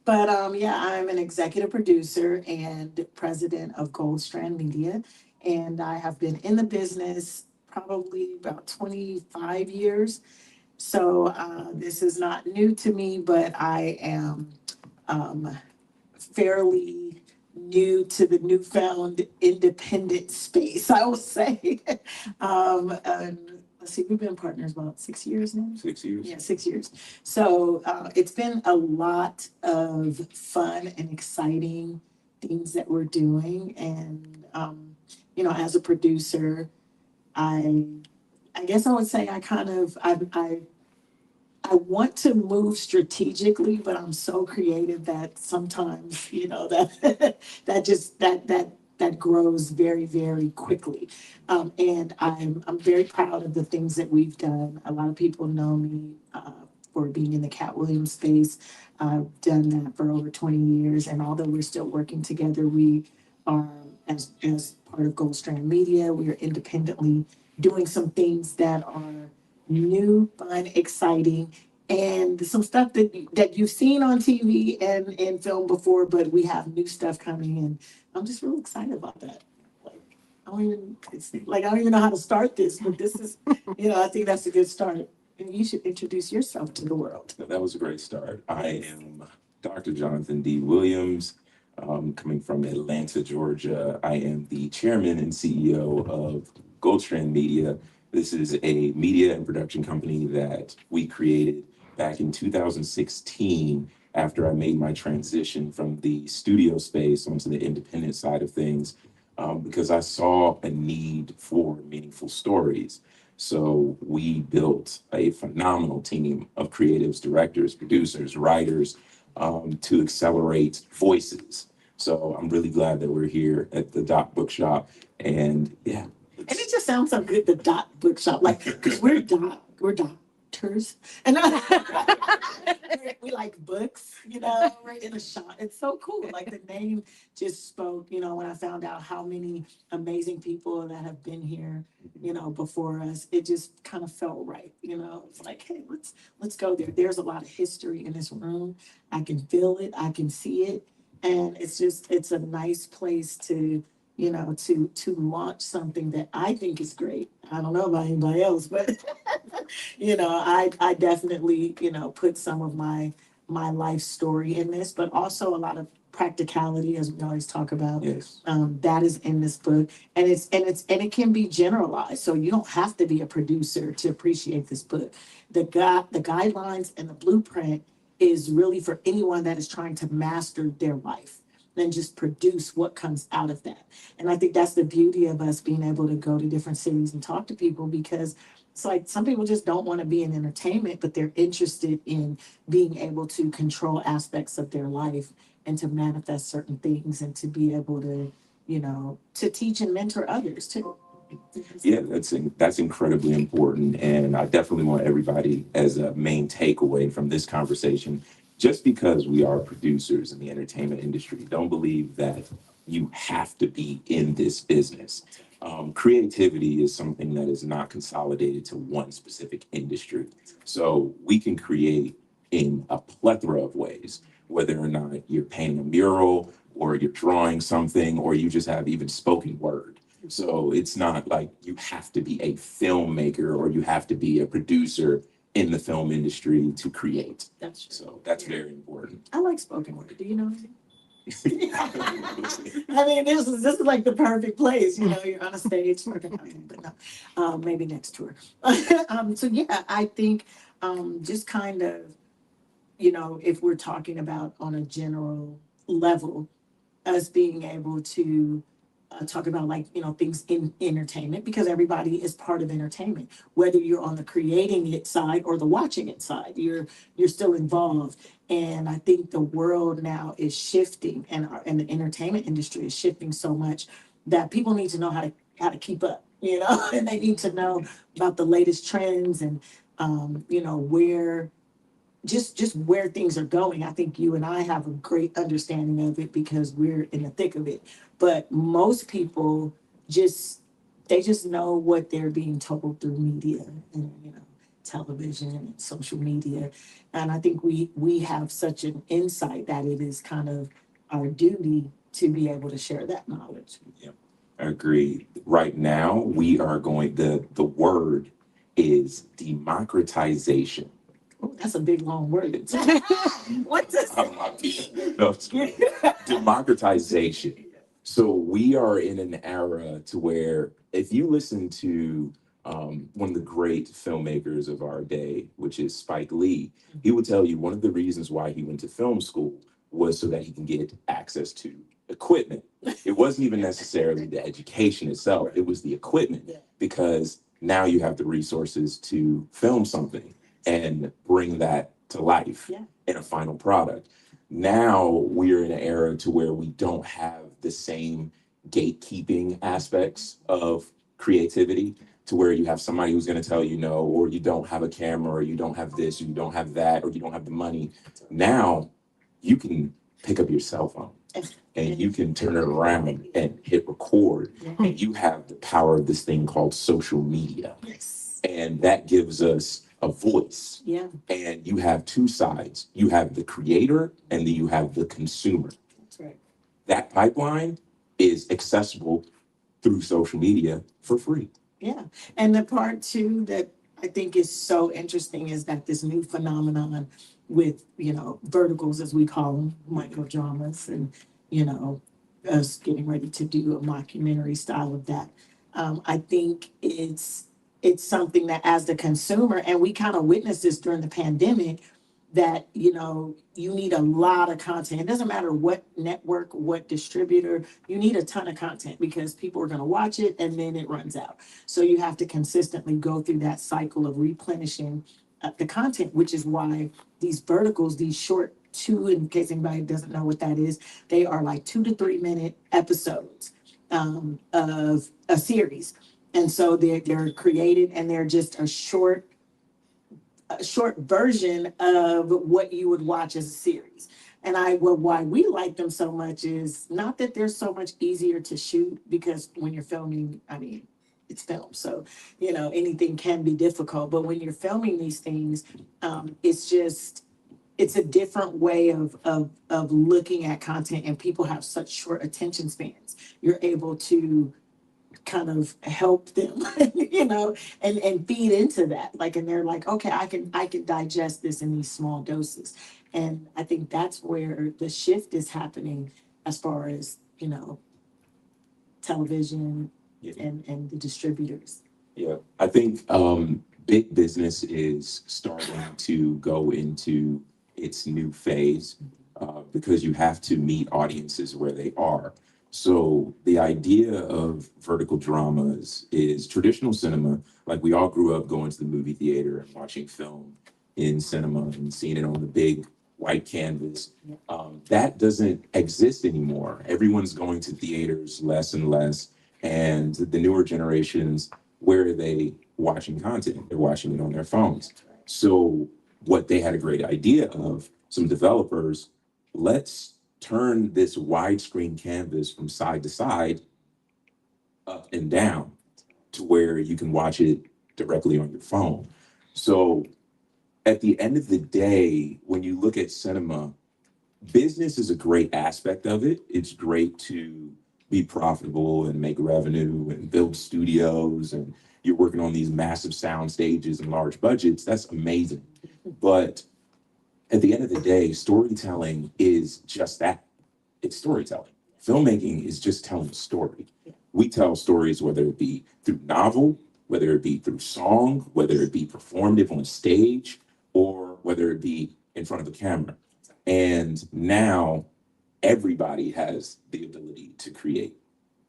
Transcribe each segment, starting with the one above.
But yeah, I'm an executive producer and president of Gold Strand Media, and I have been in the business probably about 25 years. So this is not new to me, but I am um, fairly new to the newfound independent space, I will say. And let's see, we've been partners about 6 years now. 6 years. Yeah, 6 years. So it's been a lot of fun and exciting things that we're doing. And, as a producer, I, I guess I would say I want to move strategically, but I'm so creative that sometimes, that that grows very, very quickly. And I'm very proud of the things that we've done. A lot of people know me for being in the Cat Williams space. I've done that for over 20 years, and although we're still working together, we are as part of Gold Strand Media. We are independently doing some things that are new, fun, exciting, and some stuff that you've seen on TV and in film before, but we have new stuff coming in. I'm just really excited about that. Like I don't even know how to start this, but this is, I think that's a good start. And you should introduce yourself to the world. That was a great start. I am Dr. Jonathan D. Williams, coming from Atlanta, Georgia. I am the chairman and CEO of Goldstrand Media. This is a media and production company that we created back in 2016 after I made my transition from the studio space onto the independent side of things, because I saw a need for meaningful stories. So we built a phenomenal team of creatives, directors, producers, writers, to accelerate voices. So I'm really glad that we're here at the Dot Bookshop. And yeah. And it just sounds so good, the Dot Bookshop, like, because we're doctors, and we like books, we're in a shop. It's so cool. Like the name just spoke, when I found out how many amazing people that have been here, before us, it just kind of felt right. It's like, hey, let's go there. There's a lot of history in this room. I can feel it, I can see it, and it's a nice place to to launch something that I think is great. I don't know about anybody else, but I definitely, put some of my life story in this, but also a lot of practicality, as we always talk about. Yes. That is in this book, and it can be generalized. So you don't have to be a producer to appreciate this book. The guidelines and the blueprint is really for anyone that is trying to master their life and just produce what comes out of that. And I think that's the beauty of us being able to go to different cities and talk to people, because it's like some people just don't want to be in entertainment, but they're interested in being able to control aspects of their life and to manifest certain things and to be able to, to teach and mentor others too. Yeah, that's incredibly important, and I definitely want everybody as a main takeaway from this conversation. Just because we are producers in the entertainment industry, don't believe that you have to be in this business. Creativity is something that is not consolidated to one specific industry. So we can create in a plethora of ways, whether or not you're painting a mural or you're drawing something or you just have even spoken word. So it's not like you have to be a filmmaker or you have to be a producer in the film industry to create. That's true. So that's very important. I like spoken word. Do you know? I mean, this is like the perfect place. You're on a stage, but no, maybe next tour. So yeah, I think just kind of, if we're talking about on a general level, us being able to talk about like things in entertainment, because everybody is part of entertainment, whether you're on the creating it side or the watching it side, you're still involved. And I think the world now is shifting, and the entertainment industry is shifting so much that people need to know how to keep up, and they need to know about the latest trends and where just where things are going. I think you and I have a great understanding of it because we're in the thick of it. But most people just they just know what they're being told through media and television and social media. And I think we have such an insight that it is kind of our duty to be able to share that knowledge. Yeah, I agree. Right now, we are going, the word is democratization. Oh, that's a big long word. What does No, democratization. So we are in an era to where if you listen to one of the great filmmakers of our day, which is Spike Lee, he would tell you one of the reasons why he went to film school was so that he can get access to equipment. It wasn't even necessarily the education itself, it was the equipment, because now you have the resources to film something and bring that to life Yeah. in a final product. Now we're in an era to where we don't have the same gatekeeping aspects of creativity, to where you have somebody who's going to tell you no, or you don't have a camera, or you don't have this, or you don't have that, or you don't have the money. Now you can pick up your cell phone and you can turn it around and hit record, and you have the power of this thing called social media. Yes. And that gives us a voice. Yeah. And you have two sides. You have the creator and then you have the consumer. That's right. That pipeline is accessible through social media for free. Yeah. And the part too that I think is so interesting is that this new phenomenon with, verticals, as we call them, microdramas, and, us getting ready to do a mockumentary style of that. I think it's something that as the consumer, and we kind of witnessed this during the pandemic, that you need a lot of content. It doesn't matter what network, what distributor, you need a ton of content because people are going to watch it and then it runs out. So you have to consistently go through that cycle of replenishing the content, which is why these verticals, these short in case anybody doesn't know what that is, they are like 2 to 3 minute episodes of a series. And so they're created and they're just a short version of what you would watch as a series. And why we like them so much is not that they're so much easier to shoot, because when you're filming, I mean, it's film, so anything can be difficult. But when you're filming these things, it's a different way of looking at content, and people have such short attention spans. You're able to kind of help them, and feed into that. Like, and they're like, okay, I can digest this in these small doses. And I think that's where the shift is happening as far as, television Yeah. and the distributors. Yeah. I think big business is starting to go into its new phase because you have to meet audiences where they are. So the idea of vertical dramas is traditional cinema. Like, we all grew up going to the movie theater and watching film in cinema and seeing it on the big white canvas. That doesn't exist anymore. Everyone's going to theaters less and less. And the newer generations, where are they watching content? They're watching it on their phones. So what they had a great idea of, some developers, let's turn this widescreen canvas from side to side, up and down, to where you can watch it directly on your phone. So at the end of the day, when you look at cinema, business is a great aspect of it. It's great to be profitable and make revenue and build studios, and you're working on these massive sound stages and large budgets. That's amazing. But at the end of the day, storytelling is just that. It's storytelling. Filmmaking is just telling a story. We tell stories, whether it be through novel, whether it be through song, whether it be performative on stage, or whether it be in front of a camera. And now everybody has the ability to create,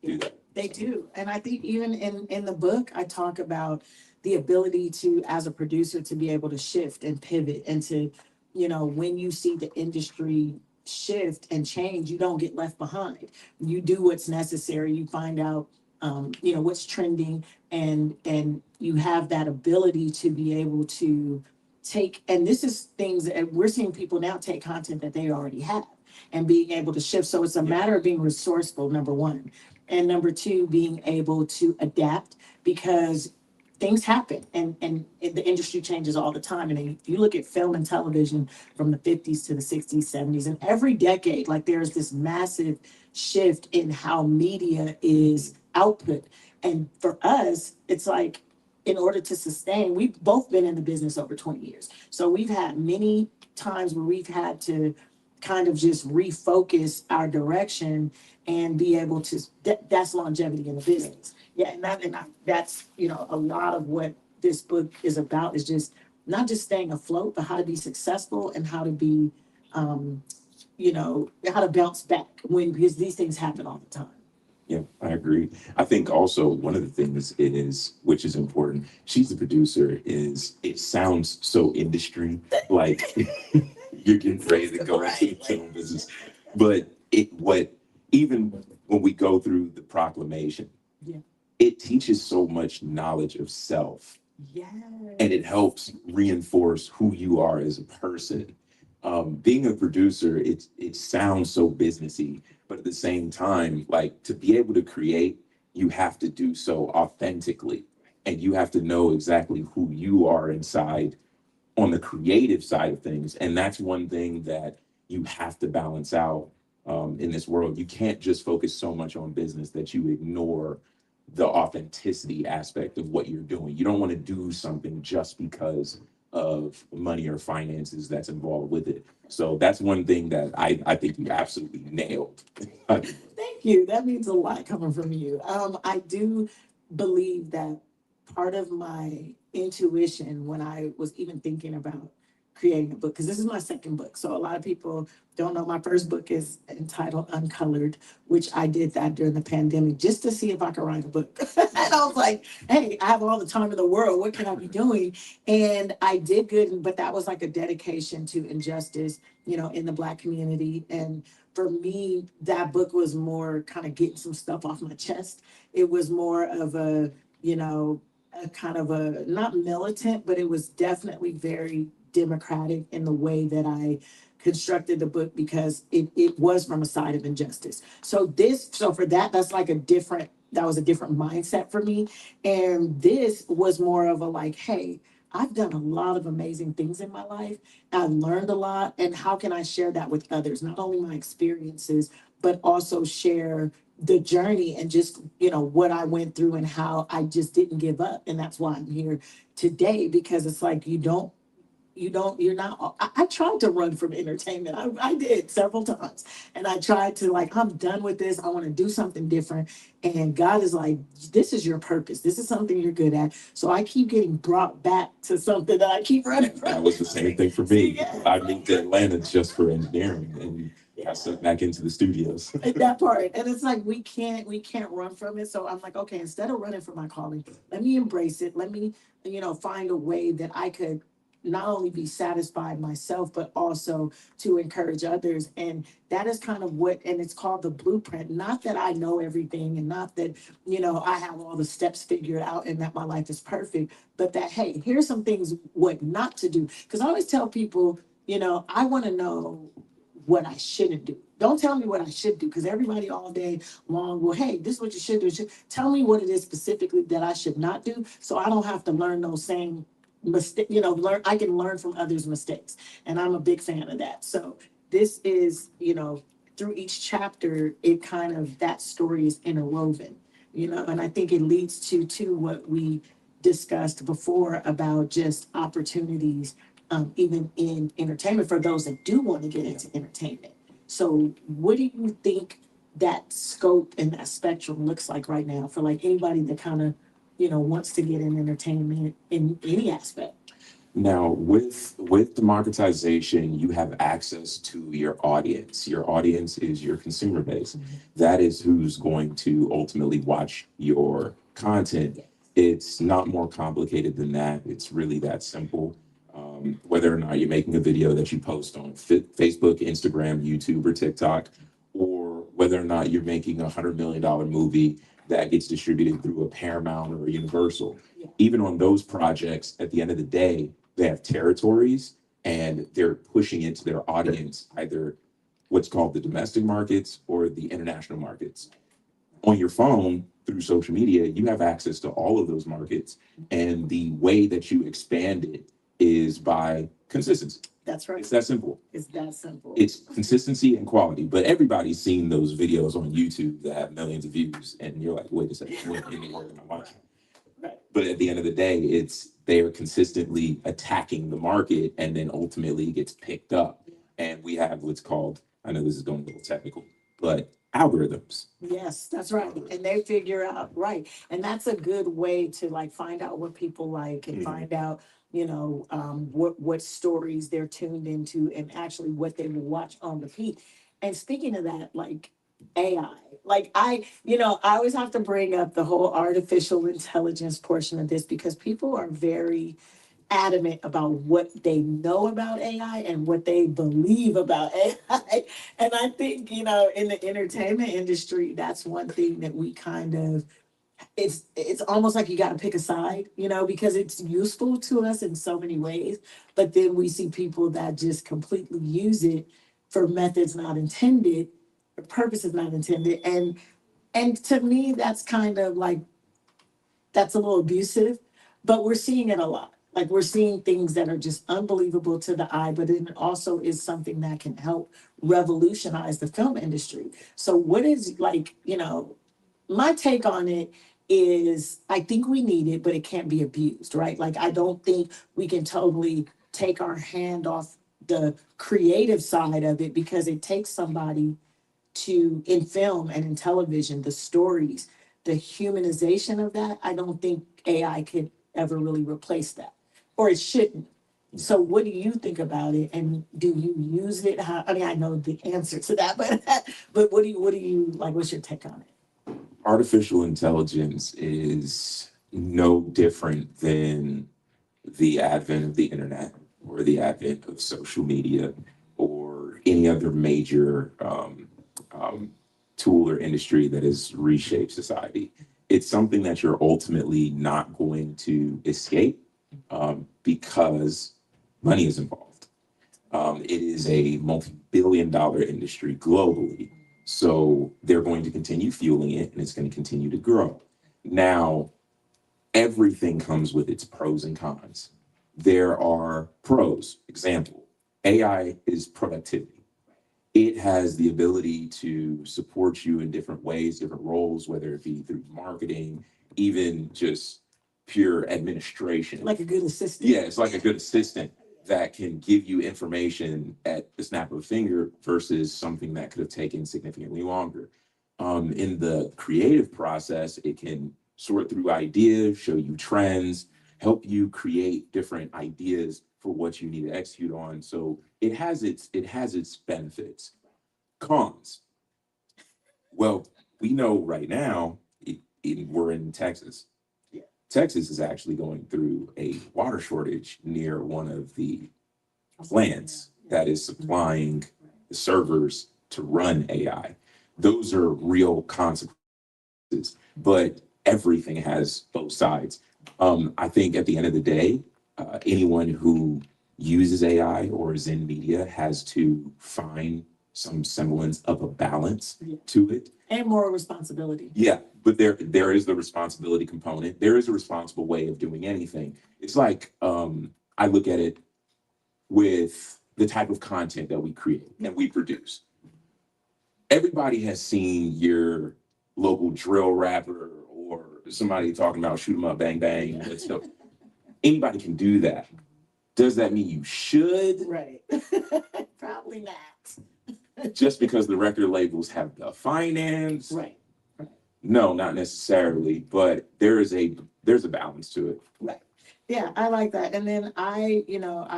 do that. They do. And I think even in the book, I talk about the ability to, as a producer, to be able to shift and pivot, and to, when you see the industry shift and change, you don't get left behind. You do what's necessary. You find out, what's trending, and you have that ability to be able to take, and this is things that we're seeing people now take content that they already have and being able to shift. So it's a matter of being resourceful, number one. And number two, being able to adapt, because things happen and the industry changes all the time. And if you look at film and television from the 50s to the 60s, 70s, and every decade, like there's this massive shift in how media is output. And for us, it's like, in order to sustain, we've both been in the business over 20 years. So we've had many times where we've had to kind of just refocus our direction and be able to, that's longevity in the business. Yeah, that's, a lot of what this book is about, is just not just staying afloat, but how to be successful and how to be, how to bounce back because these things happen all the time. Yeah, I agree. I think also one of the things is, which is important, she's the producer, is it sounds so industry, like you're getting ready to go into the film business. But even when we go through the proclamation, Yeah. it teaches so much knowledge of self. Yes. And it helps reinforce who you are as a person. Being a producer, it sounds so businessy, but at the same time, like, to be able to create, you have to do so authentically, and you have to know exactly who you are inside on the creative side of things. And that's one thing that you have to balance out in this world. You can't just focus so much on business that you ignore the authenticity aspect of what you're doing. You don't want to do something just because of money or finances that's involved with it. So that's one thing that I think you absolutely nailed. Thank you. That means a lot coming from you. I do believe that part of my intuition when I was even thinking about creating a book, because this is my second book. So a lot of people don't know my first book is entitled Uncolored, which I did that during the pandemic just to see if I could write a book. And I was like, hey, I have all the time in the world. What can I be doing? And I did good, but that was like a dedication to injustice, in the Black community. And for me, that book was more kind of getting some stuff off my chest. It was more of a kind of a, not militant, but it was definitely very democratic in the way that I constructed the book, because it was from a side of injustice. So for that, that was a different mindset for me. And this was more of a like, hey, I've done a lot of amazing things in my life. I've learned a lot. And how can I share that with others? Not only my experiences, but also share the journey and just, what I went through and how I just didn't give up. And that's why I'm here today, because it's like, you're not, I tried to run from entertainment. I did several times. And I tried to, like, I'm done with this. I want to do something different. And God is like, this is your purpose. This is something you're good at. So I keep getting brought back to something that I keep running from. That was the same thing for me. I moved to Atlanta just for engineering, and got stuck back into the studios. That part. And it's like, we can't run from it. So I'm like, okay, instead of running from my calling, let me embrace it. Let me, find a way that I could not only be satisfied myself, but also to encourage others. And that is kind of and it's called the blueprint. Not that I know everything, and not that, I have all the steps figured out and that my life is perfect, but that, hey, here's some things what not to do. Because I always tell people, I want to know what I shouldn't do. Don't tell me what I should do, because everybody all day long, well, hey, this is what you should do. Tell me what it is specifically that I should not do, so I don't have to learn those same mistake, I can learn from others' mistakes. And I'm a big fan of that. So this is, through each chapter, it kind of, that story is interwoven, and I think it leads to what we discussed before about just opportunities, even in entertainment for those that do want to get into entertainment. So what do you think that scope and that spectrum looks like right now for like anybody that kind of, wants to get in entertainment in any aspect? Now, with democratization, you have access to your audience. Your audience is your consumer base. That is who's going to ultimately watch your content. It's not more complicated than that. It's really that simple. Whether or not you're making a video that you post on Facebook, Instagram, YouTube, or TikTok, or whether or not you're making $100 million movie that gets distributed through a Paramount or a Universal. Even on those projects, at the end of the day, they have territories, and they're pushing it to their audience, either what's called the domestic markets or the international markets. On your phone, through social media, you have access to all of those markets. And the way that you expand it is by consistency. That's right. It's that simple. It's that simple. It's consistency and quality. But everybody's seen those videos on YouTube that have millions of views. And you're like, wait a second, what in the world am I watching? Right. But at the end of the day, it's they're consistently attacking the market and then ultimately it gets picked up. And we have what's called, I know this is going a little technical, but algorithms. Yes, that's right. And they figure out, right. And that's a good way to like find out what people like and find out, what stories they're tuned into and actually what they will watch on repeat. And speaking of that, like AI, like I always have to bring up the whole artificial intelligence portion of this because people are very adamant about what they know about AI and what they believe about AI. And I think, in the entertainment industry, that's one thing that we kind of it's almost like you got to pick a side, because it's useful to us in so many ways. But then we see people that just completely use it for methods not intended, for purposes not intended. And to me, that's kind of like that's a little abusive, but we're seeing it a lot. Like we're seeing things that are just unbelievable to the eye, but it also is something that can help revolutionize the film industry. So what is like, my take on it is I think we need it, but it can't be abused, right? Like I don't think we can totally take our hand off the creative side of it because it takes somebody to in film and in television, the stories, the humanization of that, I don't think AI could ever really replace that. Or it shouldn't. So what do you think about it? And do you use it? I mean, I know the answer to that, but what do you like, what's your take on it? Artificial intelligence is no different than the advent of the internet or the advent of social media or any other major tool or industry that has reshaped society. It's something that you're ultimately not going to escape because money is involved. It is a multi-billion-dollar industry globally. So they're going to continue fueling it and it's going to continue to grow. Now, everything comes with its pros and cons. There are pros. Example, AI is productivity. It has the ability to support you in different ways, different roles, whether it be through marketing, even just pure administration. Like a good assistant. Yeah, it's like a good assistant that can give you information at the snap of a finger versus something that could have taken significantly longer. In the creative process, it can sort through ideas, show you trends, help you create different ideas for what you need to execute on. So it has its benefits. Cons. Well, we know right now we're in Texas. Yeah. Texas is actually going through a water shortage near one of the plants that is supplying the servers to run AI. Those are real consequences, but everything has both sides. I think at the end of the day, anyone who uses AI or is in media has to find some semblance of a balance to it. And more responsibility. Yeah, but there is the responsibility component. There is a responsible way of doing anything. It's like I look at it with the type of content that we create and we produce. Everybody has seen your local drill rapper or somebody talking about shoot 'em up, bang bang, and stuff. Anybody can do that. Does that mean you should? Right. Probably not. Just because the record labels have the finance? Right. No, not necessarily, but there's a balance to it. Right. Yeah, I like that. And then I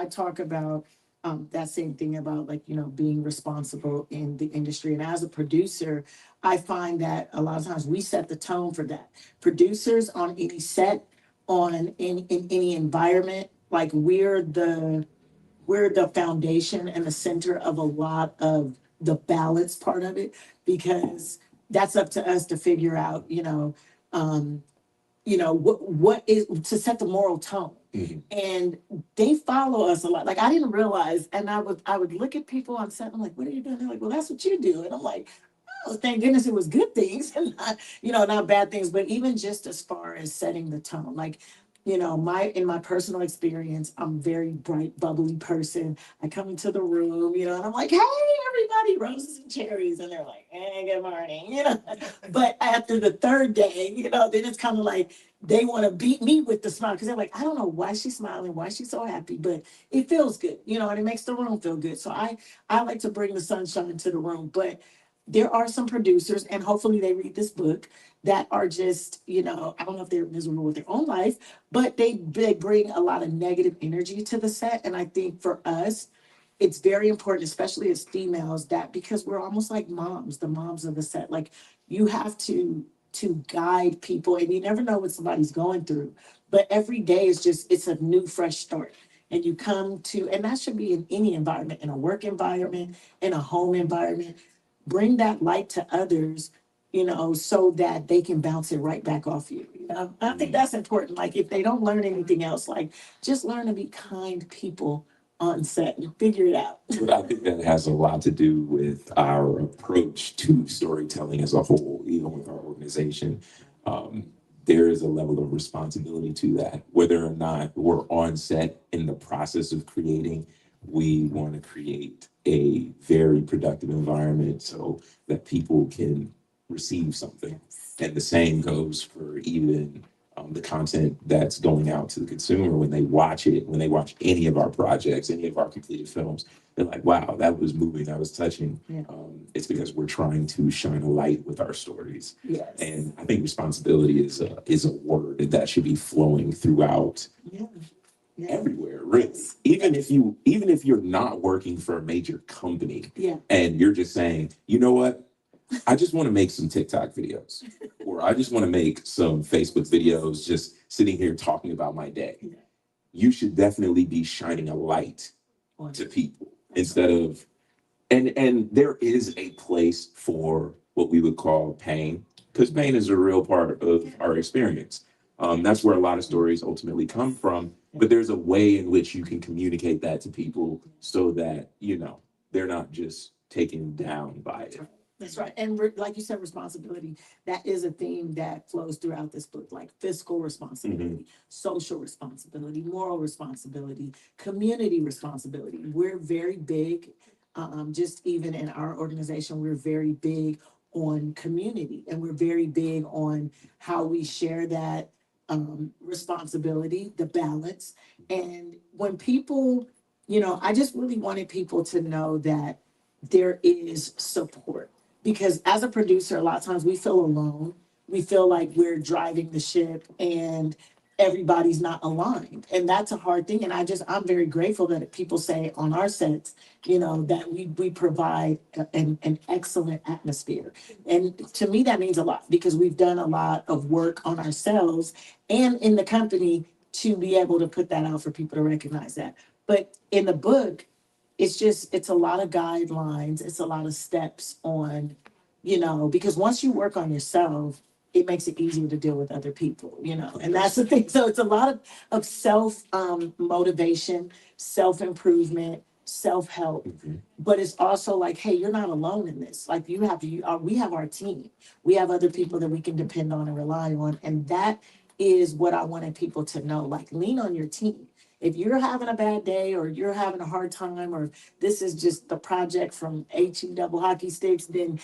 talk about that same thing about like, being responsible in the industry. And as a producer, I find that a lot of times we set the tone for that. Producers on any set, in any environment, like we're the foundation and the center of a lot of the balance part of it, because that's up to us to figure out, what is to set the moral tone. Mm-hmm. And they follow us a lot. Like I didn't realize, and I would look at people on set, I'm like, what are you doing? They're like, well, that's what you do. And I'm like, oh, thank goodness it was good things and not, not bad things. But even just as far as setting the tone, like, in my personal experience, I'm a very bright, bubbly person. I come into the room, and I'm like, hey, everybody, roses and cherries. And they're like, hey, good morning, But after the third day, then it's kind of like they want to beat me with the smile because they're like, I don't know why she's smiling, why she's so happy, but it feels good, and it makes the room feel good. So I like to bring the sunshine to the room. But there are some producers, and hopefully they read this book, that are just, I don't know if they're miserable with their own life, but they bring a lot of negative energy to the set. And I think for us, it's very important, especially as females, that because we're almost like moms, the moms of the set. Like you have to guide people, and you never know what somebody's going through. But every day is just it's a new, fresh start. And you come to, and that should be in any environment, in a work environment, in a home environment. Bring that light to others, so that they can bounce it right back off you. I think that's important. Like if they don't learn anything else, like just learn to be kind people on set and figure it out. But I think that has a lot to do with our approach to storytelling as a whole, even with our organization. Um, there is a level of responsibility to that. Whether or not we're on set in the process of creating, we want to create a very productive environment so that people can receive something. And the same goes for even the content that's going out to the consumer when they watch it, when they watch any of our projects, any of our completed films. They're like, wow, that was moving, that was touching. Yeah. It's because we're trying to shine a light with our stories. Yes. And I think responsibility is a word that should be flowing throughout Yeah. Yeah. everywhere, really. Even if you're not working for a major company, Yeah. and you're just saying, you know what, I just want to make some TikTok videos, or I just want to make some Facebook videos, just sitting here talking about my day. Yeah. You should definitely be shining a light to people instead of, and there is a place for what we would call pain, because pain is a real part of our experience. That's where a lot of stories ultimately come from. But there's a way in which you can communicate that to people so that, they're not just taken down by it. That's right. And like you said, responsibility, that is a theme that flows throughout this book, like fiscal responsibility, social responsibility, moral responsibility, community responsibility. We're very big, just even in our organization, we're very big on community, and we're very big on how we share that responsibility, the balance. And when people, I just really wanted people to know that there is support, because as a producer, a lot of times we feel alone. We feel like we're driving the ship and everybody's not aligned. And that's a hard thing. And I'm very grateful that people say on our sets, that we provide an excellent atmosphere. And to me, that means a lot because we've done a lot of work on ourselves and in the company to be able to put that out for people to recognize that. But in the book, it's a lot of guidelines, it's a lot of steps on, because once you work on yourself, it makes it easier to deal with other people, and that's the thing. So it's a lot of self motivation, self improvement, self help. But it's also like, hey, you're not alone in this. Like we have our team, we have other people that we can depend on and rely on, and that is what I wanted people to know. Like, lean on your team. If you're having a bad day or you're having a hard time, or this is just the project from HE double hockey sticks, then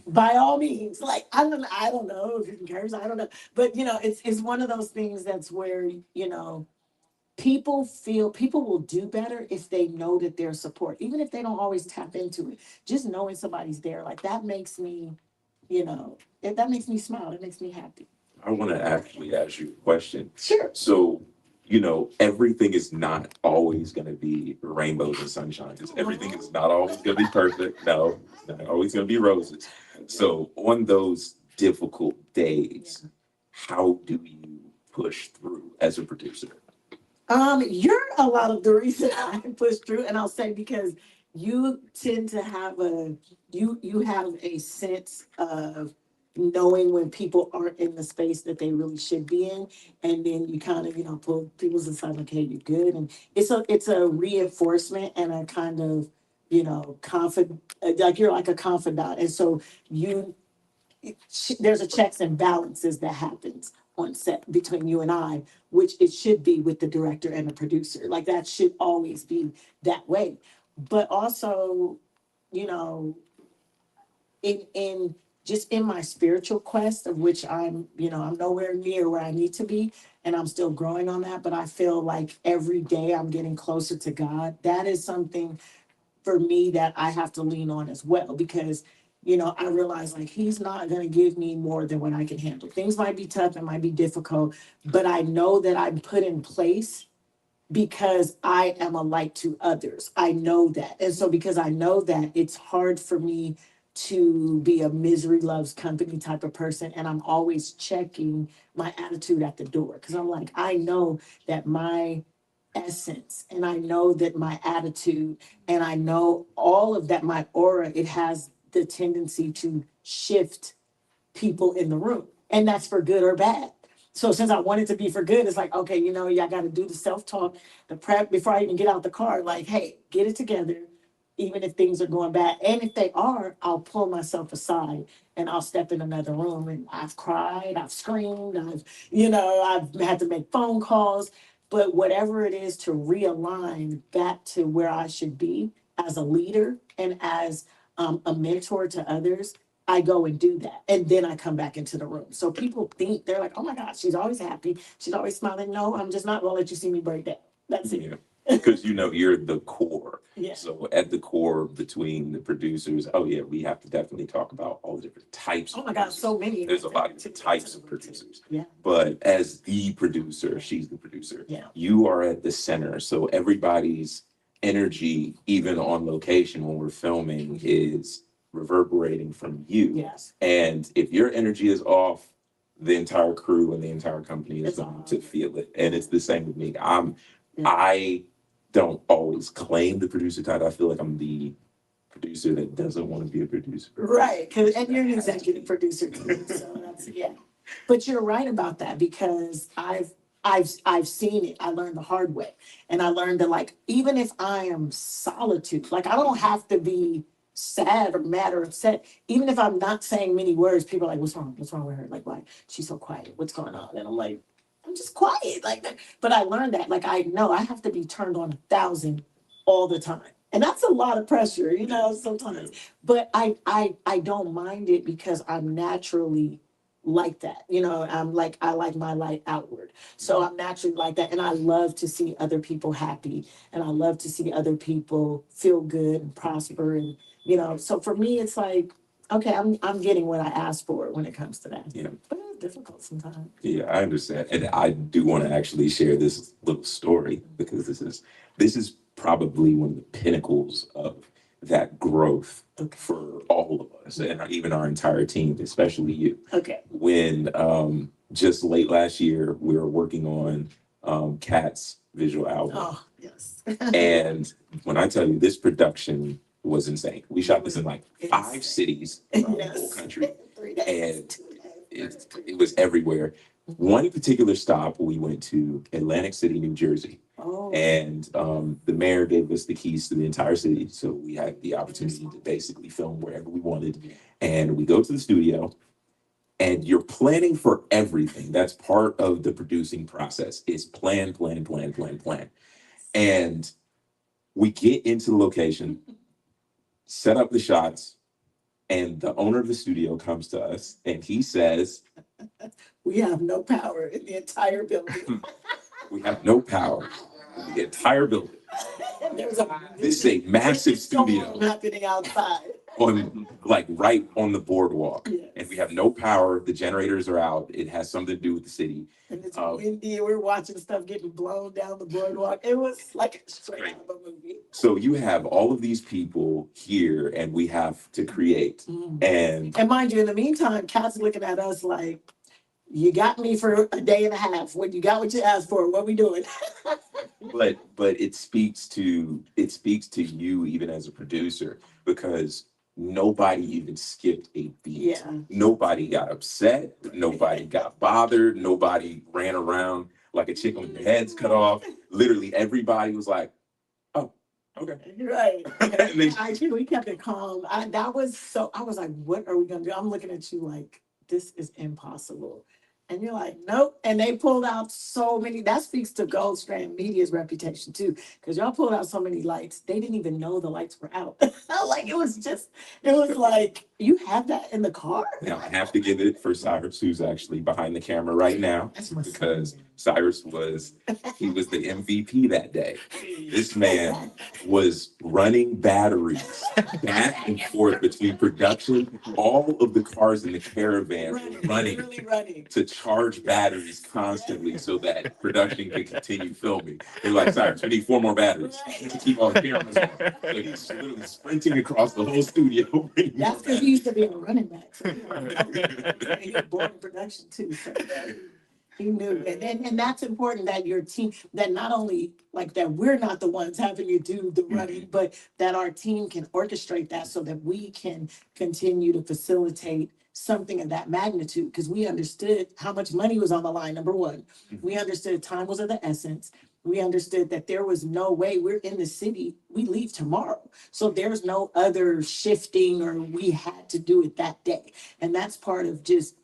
by all means, like I don't know if you can curse, I don't know. But it's one of those things that's where, people will do better if they know that there's support, even if they don't always tap into it. Just knowing somebody's there, like that makes me, that makes me smile. It makes me happy. I want to actually ask you a question. Sure. So, everything is not always going to be rainbows and sunshine, because everything is not always going to be perfect. No, it's not always going to be roses. So, on those difficult days, how do you push through as a producer? You're a lot of the reason I push through, and I'll say because you tend to have you have a sense of knowing when people aren't in the space that they really should be in, and then you kind of pull people's aside like, hey, you're good, and it's a reinforcement and a kind of confident, like you're like a confidant. And so you, there's a checks and balances that happens on set between you and I, which it should be with the director and the producer. Like that should always be that way. But also, you know, in just in my spiritual quest of which I'm nowhere near where I need to be and I'm still growing on that, but I feel like every day I'm getting closer to God. That is something for me that I have to lean on as well because I realize like he's not going to give me more than what I can handle. Things might be tough, it might be difficult, but I know that I'm put in place because I am a light to others. I know that. And so because I know that, it's hard for me to be a misery loves company type of person. And I'm always checking my attitude at the door because I'm like, I know that my essence and I know that my attitude and I know all of that, my aura, it has the tendency to shift people in the room. And that's for good or bad. So since I want it to be for good, it's like, okay, y'all got to do the self-talk, the prep before I even get out the car. Like, hey, get it together, even if things are going bad. And if they are, I'll pull myself aside and I'll step in another room. And I've cried, I've screamed, I've had to make phone calls. But whatever it is to realign back to where I should be as a leader and as a mentor to others, I go and do that. And then I come back into the room. So people think, they're like, oh my God, she's always happy. She's always smiling. No, I'm just not going to let you see me break down. That's it. Yeah. Because you're the core. Yeah. So at the core between the producers, oh yeah, we have to definitely talk about all the different types. Oh my God, so many. There's a lot of different types of producers. Yeah. But as the producer, she's the producer. Yeah. You are at the center. So everybody's energy, even on location when we're filming, is reverberating from you. Yes. And if your energy is off, the entire crew and the entire company is going to feel it. And it's the same with me. I don't always claim the producer title. I feel like I'm the producer that doesn't want to be a producer. Right. And you're an executive producer too. So that's, yeah. But you're right about that because I've seen it. I learned the hard way. And I learned that like even if I am solitude, like I don't have to be sad or mad or upset. Even if I'm not saying many words, people are like, what's wrong? What's wrong with her? Like, why? She's so quiet. What's going on? And I'm like, I'm just quiet like that. But I learned that like I know I have to be turned on 1,000 all the time. And that's a lot of pressure, sometimes. But I don't mind it because I'm naturally like that. I'm like I like my light outward. So I'm naturally like that. And I love to see other people happy. And I love to see other people feel good and prosper. And so for me it's like, okay, I'm getting what I asked for when it comes to that. Yeah. But it's difficult sometimes. Yeah, I understand. And I do want to actually share this little story because this is probably one of the pinnacles of that growth for all of us and even our entire team, especially you. Okay. When just late last year, we were working on Cat's visual album. Oh, yes. And when I tell you this production was insane, we shot this in like 5 cities around the whole country. 3 days. And it was everywhere. One particular stop, we went to Atlantic City, New Jersey. Oh. And the mayor gave us the keys to the entire city. So we had the opportunity to basically film wherever we wanted. And we go to the studio and you're planning for everything. That's part of the producing process is plan. And we get into the location, set up the shots, and the owner of the studio comes to us and he says, we have no power in the entire building. We have no power in the entire building. This is a massive studio happening outside. Right on the boardwalk. Yes. And we have no power. The generators are out. It has something to do with the city. And it's windy. We're watching stuff getting blown down the boardwalk. It was like straight out of a movie. So you have all of these people here and we have to create. And mind you, in the meantime, Cat's looking at us like, you got me for a day and a half. When you got what you asked for, what we doing? but it speaks to you even as a producer because nobody even skipped a beat. Yeah. Nobody got upset. Nobody got bothered. Nobody ran around like a chicken with their heads cut off. Literally everybody was like, oh, Okay. Right. And then- We kept it calm. I was like, what are we gonna do? I'm looking at you like, this is impossible. And you're like, nope. And they pulled out so many, that speaks to Gold Strand Media's reputation too, because y'all pulled out so many lights. They didn't even know the lights were out. Like, it was like, you have that in the car? Now I have to give it for Cyrus, who's actually behind the camera right now, That's my because son. Cyrus was the MVP that day. This man was running batteries back and forth between production. All of the cars in the caravan were running Really running. to charge batteries constantly so that production could continue filming. They're like, Cyrus, we need 4 more batteries to keep all the cameras on. So he's literally sprinting across the whole studio. That's because he used to be a running back. So he was born in production too. So he knew. And that's important, that your team, that not only like that we're not the ones having you do the running, but that our team can orchestrate that so that we can continue to facilitate something of that magnitude, because we understood how much money was on the line, number one. We understood time was of the essence. We understood that there was no way, we're in the city, we leave tomorrow. So there's no other shifting, or we had to do it that day. And that's part of just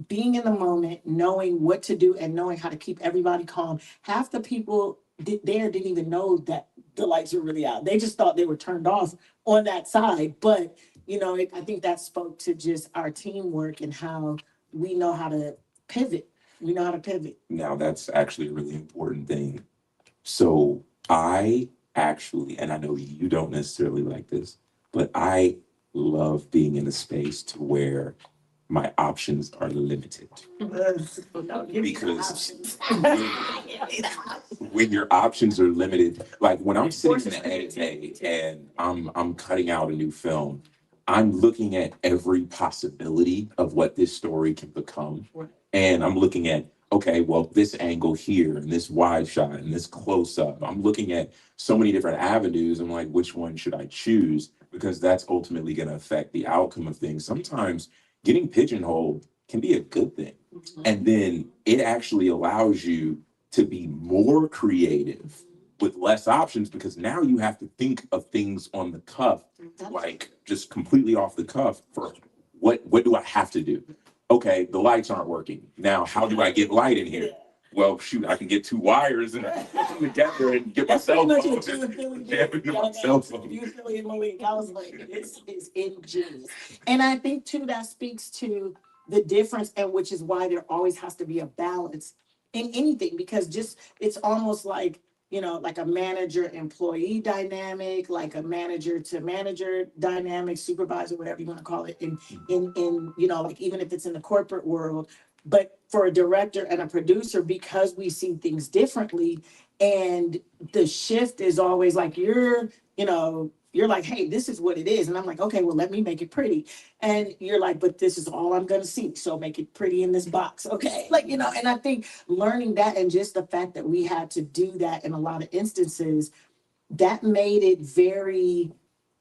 being in the moment, knowing what to do and knowing how to keep everybody calm. Half the people there didn't even know that the lights were really out. They just thought they were turned off on that side. But, I think that spoke to just our teamwork and how we know how to pivot. We know how to pivot. Now that's actually a really important thing. So I actually, and I know you don't necessarily like this, but I love being in a space to where my options are limited. No, give me the Because options. Give me the options. When your options are limited, like when I'm sitting in the edit day and I'm cutting out a new film, I'm looking at every possibility of what this story can become. And I'm looking at, okay, well, this angle here and this wide shot and this close up. I'm looking at so many different avenues. I'm like, which one should I choose? Because that's ultimately going to affect the outcome of things. Sometimes getting pigeonholed can be a good thing. And then it actually allows you to be more creative with less options, because now you have to think of things on the cuff, like just completely off the cuff for what do I have to do? Okay, the lights aren't working. Now, how do I get light in here? Well, shoot, I can get 2 wires and put them together and get my That's cell pretty much phone. what you and Philly Yeah, did. my cell phone. You and Philly and Malik, I was like, this is ingenious. And I think too, that speaks to the difference, and which is why there always has to be a balance in anything, because just, it's almost like, like a manager employee dynamic, like a manager to manager dynamic, supervisor, whatever you want to call it, like even if it's in the corporate world. But for a director and a producer, because we see things differently, and the shift is always like, you're like, hey, this is what it is. And I'm like, okay, well, let me make it pretty. And you're like, but this is all I'm gonna see. So make it pretty in this box. Okay. Like, and I think learning that, and just the fact that we had to do that in a lot of instances, that made it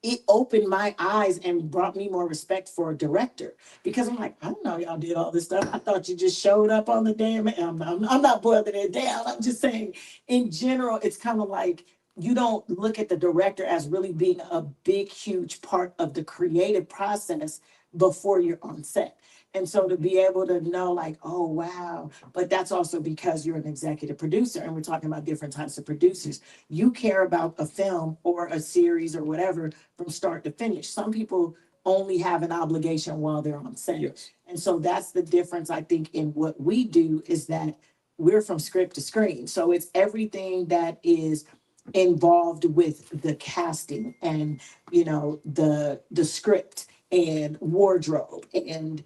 it opened my eyes and brought me more respect for a director, because I'm like, I don't know y'all did all this stuff. I thought you just showed up on the damn. I'm not boiling it down. I'm just saying, in general, it's kind of like you don't look at the director as really being a big, huge part of the creative process before you're on set. And so to be able to know, like, oh, wow, but that's also because you're an executive producer, and we're talking about different types of producers. You care about a film or a series or whatever from start to finish. Some people only have an obligation while they're on set. Yes. And so that's the difference, I think, in what we do, is that we're from script to screen. So it's everything that is involved with the casting and, the script and wardrobe and,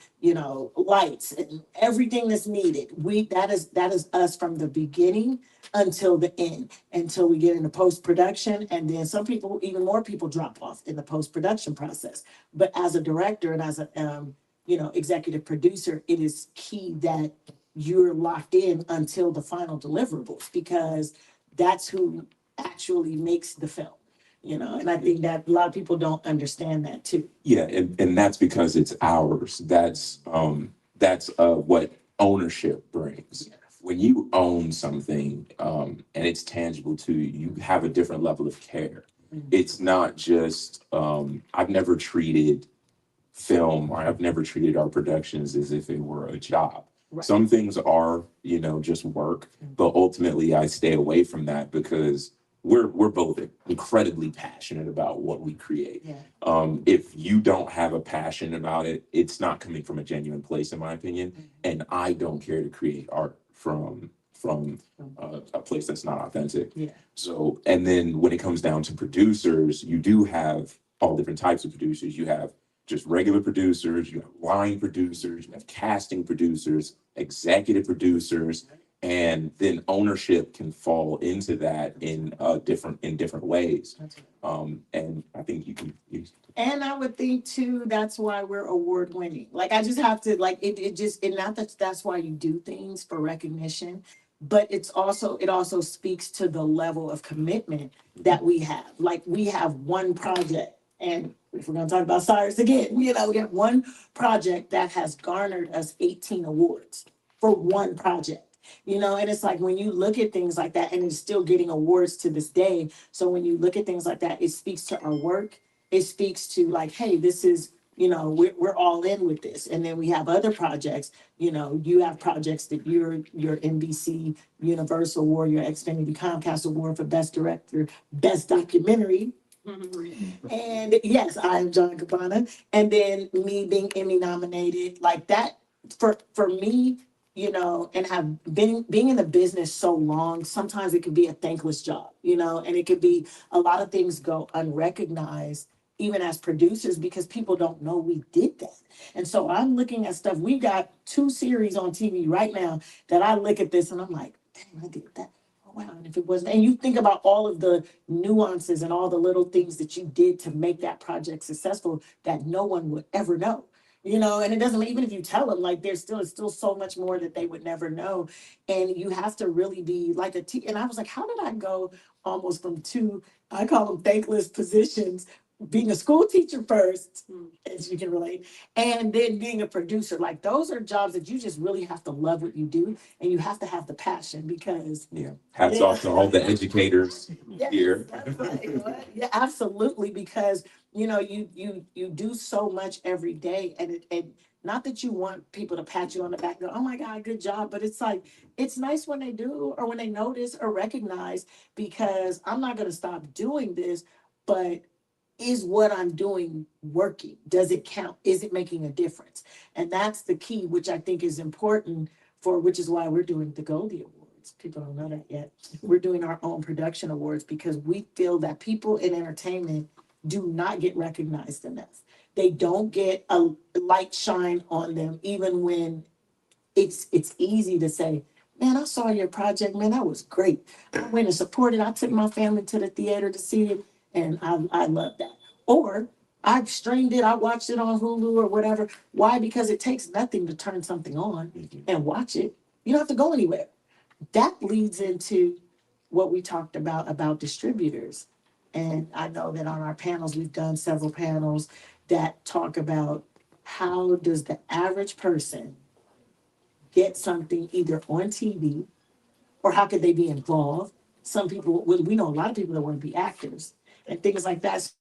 lights and everything that's needed. That is us from the beginning until the end, until we get into post-production. And then some people, even more people, drop off in the post-production process. But as a director and as a executive producer, it is key that you're locked in until the final deliverables, because that's who actually makes the film. And I think that a lot of people don't understand that too. Yeah, and that's because it's ours. That's what ownership brings. When you own something, and it's tangible to you, you have a different level of care. It's not just, I've never treated film, or I've never treated our productions as if it were a job. Right. Some things are, just work, but ultimately I stay away from that because we're both incredibly passionate about what we create. Yeah. If you don't have a passion about it, it's not coming from a genuine place, in my opinion. And I don't care to create art from a place that's not authentic. Yeah. So, and then when it comes down to producers, you do have all different types of producers. You have just regular producers, you have line producers, you have casting producers, executive producers, and then ownership can fall into that in different ways. That's right. And I think you can And I would think too, that's why we're award winning. Like I just have to like it just and not that that's why you do things for recognition, but it also speaks to the level of commitment that we have. Like we have one project, and if we're gonna talk about Cyrus again, we have one project that has garnered us 18 awards for one project. And it's like when you look at things like that, and it's still getting awards to this day. So when you look at things like that, it speaks to our work. It speaks to like, hey, this is, we're all in with this. And then we have other projects. You have projects that your NBC Universal Award, your Xfinity Comcast Award for Best Director, Best Documentary. And yes, I am John Cabana. And then me being Emmy nominated, like that for me, and have been being in the business so long, sometimes it could be a thankless job, and it could be a lot of things go unrecognized, even as producers, because people don't know we did that. And so I'm looking at stuff. We've got 2 series on TV right now that I look at this and I'm like, dang, I did that. Oh, wow. And if it wasn't, and you think about all of the nuances and all the little things that you did to make that project successful that no one would ever know. And it doesn't, even if you tell them, like it's still so much more that they would never know. And you have to really be like and I was like, how did I go almost from two, I call them thankless positions, being a school teacher first, as you can relate, and then being a producer. Like those are jobs that you just really have to love what you do, and you have to have the passion because hats off to all the educators here. That's right. Yeah, absolutely. Because you do so much every day, and not that you want people to pat you on the back and go, oh my God, good job. But it's like, it's nice when they do, or when they notice or recognize, because I'm not going to stop doing this, but is what I'm doing working? Does it count? Is it making a difference? And that's the key, which I think is important which is why we're doing the Goldie Awards. People don't know that yet. We're doing our own production awards because we feel that people in entertainment do not get recognized enough. They don't get a light shine on them, even when it's easy to say, man, I saw your project, man, that was great. I went and supported. I took my family to the theater to see it, and I love that. Or I streamed it, I watched it on Hulu or whatever. Why? Because it takes nothing to turn something on and watch it. You don't have to go anywhere. That leads into what we talked about distributors. And I know that on our panels, we've done several panels that talk about how does the average person get something either on TV, or how could they be involved? Some people, we know a lot of people that want to be actors and things like that. So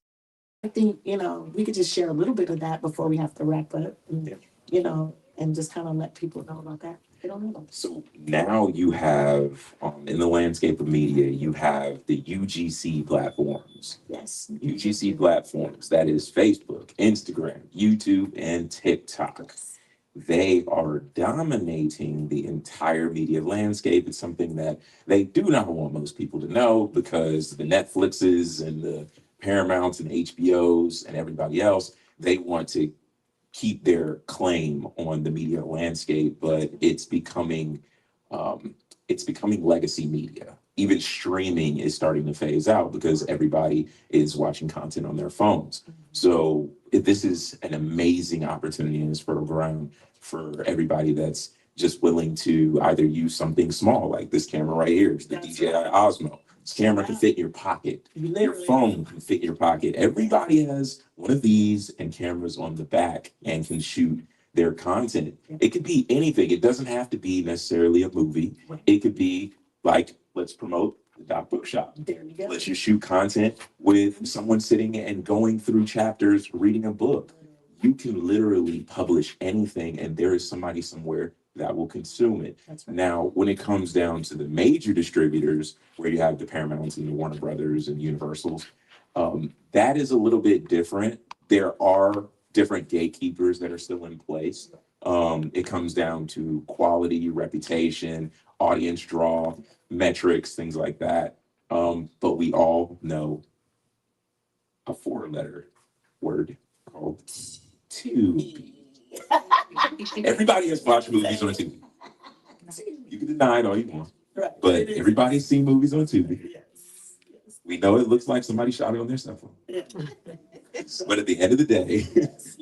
I think, we could just share a little bit of that before we have to wrap up, and just kind of let people know about that. They don't know about this. So now you have, in the landscape of media, you have the UGC platforms. Yes. UGC platforms, that is Facebook, Instagram, YouTube, and TikTok. Yes. They are dominating the entire media landscape. It's something that they do not want most people to know, because the Netflixes and the Paramounts and HBOs and everybody else, they want to keep their claim on the media landscape, but it's becoming legacy media. Even streaming is starting to phase out because everybody is watching content on their phones. So this is an amazing opportunity and it's fertile ground for everybody that's just willing to either use something small like this camera right here. It's the DJI Osmo. This camera can fit in your pocket. Your phone can fit in your pocket. Everybody has one of these and cameras on the back and can shoot their content. It could be anything. It doesn't have to be necessarily a movie. It could be like, let's promote the Doc Bookshop. There you go. Let you shoot content with someone sitting and going through chapters, reading a book. You can literally publish anything, and there is somebody somewhere that will consume it. That's right. Now, when it comes down to the major distributors, where you have the Paramounts and the Warner Brothers and Universals, that is a little bit different. There are different gatekeepers that are still in place. It comes down to quality, reputation, audience draw, metrics, things like that. But we all know a four-letter word called Tubi. Everybody has watched movies on Tubi. You can deny it all you want, Right. but everybody's seen movies on Tubi. Yes. Yes. We know it looks like somebody shot it on their cell phone. Yeah. But at the end of the day, Yes.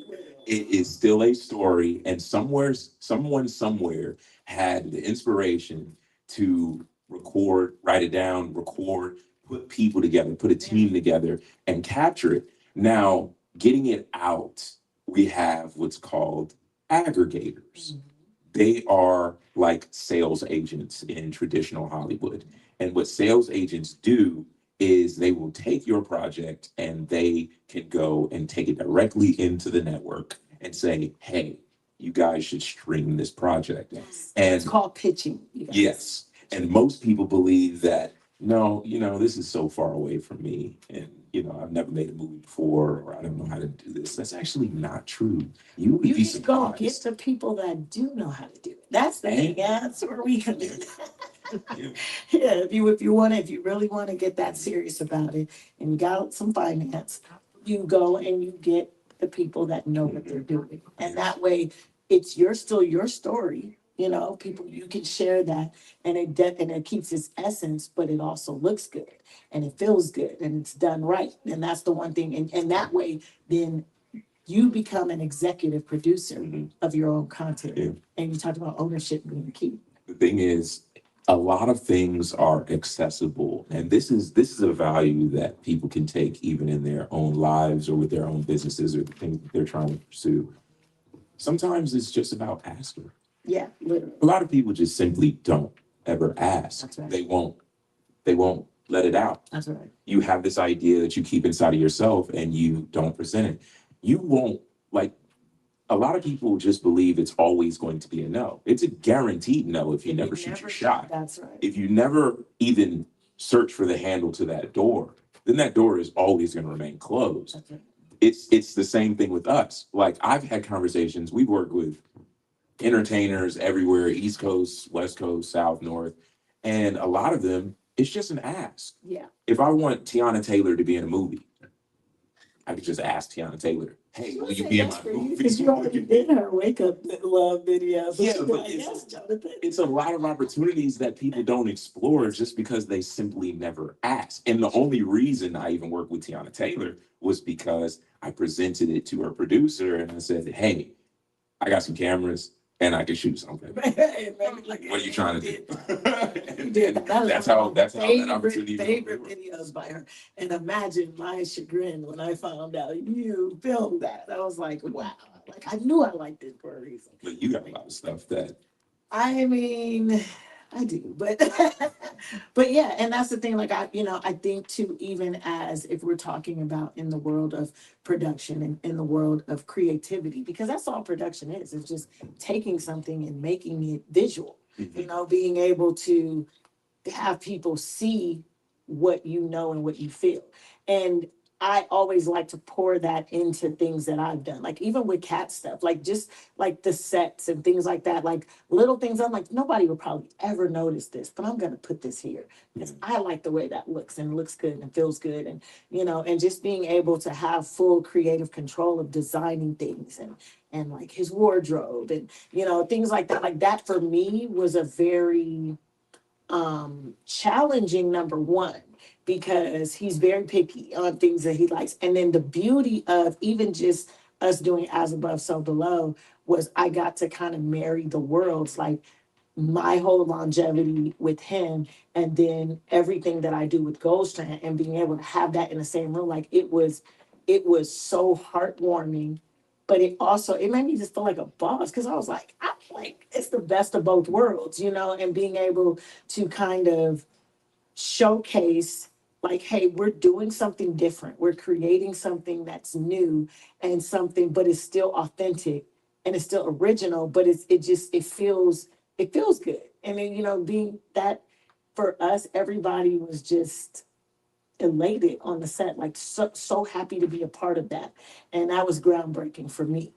it is still a story, and someone somewhere had the inspiration to record, write it down, record, put people together, put a team together, and capture it. Now, getting it out, we have what's called aggregators. They are like sales agents in traditional Hollywood. And what sales agents do is they will take your project and they can go and take it directly into the network and say, hey, you guys should stream this project. Yes. And It's called pitching. You guys. yes. And most people believe that, no, this is so far away from me. And, I've never made a movie before, or I don't know how to do this. That's actually not true. You would You be can go surprised. get to people that do know how to do it. That's the thing. Yeah, that's where we can do that. Yeah. Yeah, if you really want to get that serious about it and you got some finance, you go and you get the people that know what they're doing. And that way still your story. People, you can share that, and it keeps its essence, but it also looks good and it feels good and it's done right. And that's the one thing. And that way, then you become an executive producer Mhm. of your own content. Yeah. And you talked about ownership being key. The thing is, a lot of things are accessible, and this is a value that people can take even in their own lives or with their own businesses or the things that they're trying to pursue. Sometimes it's just about asking. Yeah, literally. A lot of people just simply don't ever ask. That's right. They won't let it out. That's right. You have this idea that you keep inside of yourself and you don't present it. You won't, like, a lot of people just believe it's always going to be a no. It's a guaranteed no if you If never you shoot never your shot. That's right. If you never even search for the handle to that door, then that door is always going to remain closed. That's right. It's the same thing with us. Like, I've had conversations, we've worked with entertainers everywhere, East Coast, West Coast, South, North, and a lot of them, it's just an ask. Yeah. If I want Tiana Taylor to be in a movie, I could just ask Tiana Taylor, hey, will you be in my movie? Because you already did her wake up love video. Yeah, you're but like, yes, Jonathan. it's a lot of opportunities that people don't explore just because they simply never ask. And the only reason I even worked with Tiana Taylor was because I presented it to her producer and I said, hey, I got some cameras and I can shoot something. What are you trying to do? and that's how that opportunity. Favorite videos by her. And imagine my chagrin when I found out you filmed that. I was like, wow. Like, I knew I liked it for a reason. But you got a lot of stuff that. I mean, I do, but but yeah, and that's the thing. Like, I think too, even as if we're talking about in the world of production and in the world of creativity, because that's all production is. It's just taking something and making it visual. Mhm. Being able to have people see what you know and what you feel. And I always like to pour that into things that I've done, like even with cat stuff, like just like the sets and things like that, like little things. I'm like, nobody would probably ever notice this, but I'm going to put this here because I like the way that looks and looks good and feels good. And just being able to have full creative control of designing things and like his wardrobe and, things like that for me was a very challenging number one because he's very picky on things that he likes. And then the beauty of even just us doing as above so below was I got to kind of marry the worlds, like my whole longevity with him and then everything that I do with Goldstrand and being able to have that in the same room. Like it was so heartwarming, but it made me just feel like a boss because I was like, it's the best of both worlds, and being able to kind of showcase like, hey, we're doing something different. We're creating something that's new and something, but it's still authentic and it's still original, but it feels good. And then, being that for us, everybody was just elated on the set, like so happy to be a part of that. And that was groundbreaking for me.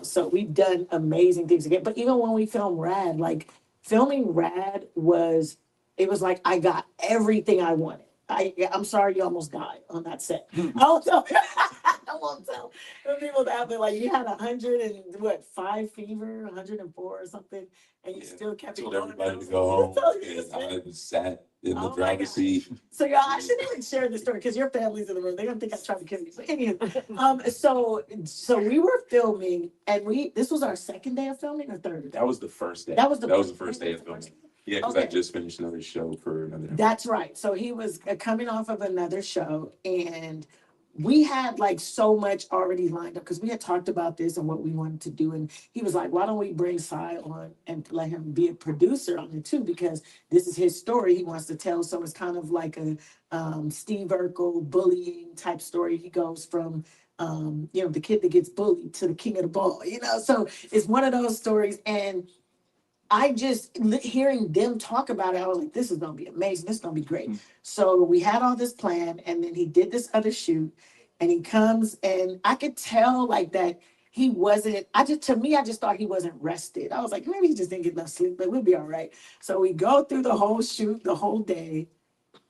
So we've done amazing things again. But even when we filmed Rad, like filming Rad was, it was like I got everything I wanted. I'm sorry you almost died on that set. I won't tell. I won't tell the people that, but like you had 105 fever, 104 or something, and you still kept it Told going. everybody to go home, and I sat in the Oh my driver's gosh. seat. So y'all, I shouldn't even share this story because your family's in the room. They're gonna think I tried to kill you. But anywho, so we were filming, and this was our second day of filming or third. That was the first day. That was the first day of filming. Yeah, because I Okay. just finished another show for another. That's right. So he was coming off of another show, and we had like so much already lined up because we had talked about this and what we wanted to do. And he was like, why don't we bring Cy on and let him be a producer on it too? Because this is his story he wants to tell. So it's kind of like a Steve Urkel bullying type story. He goes from the kid that gets bullied to the king of the ball, So it's one of those stories. And I just hearing them talk about it, I was like, this is gonna be amazing. This is gonna be great. So we had all this plan, and then he did this other shoot, and he comes, and I could tell like that he wasn't. I just thought he wasn't rested. I was like, maybe he just didn't get enough sleep, but we'll be all right. So we go through the whole shoot, the whole day,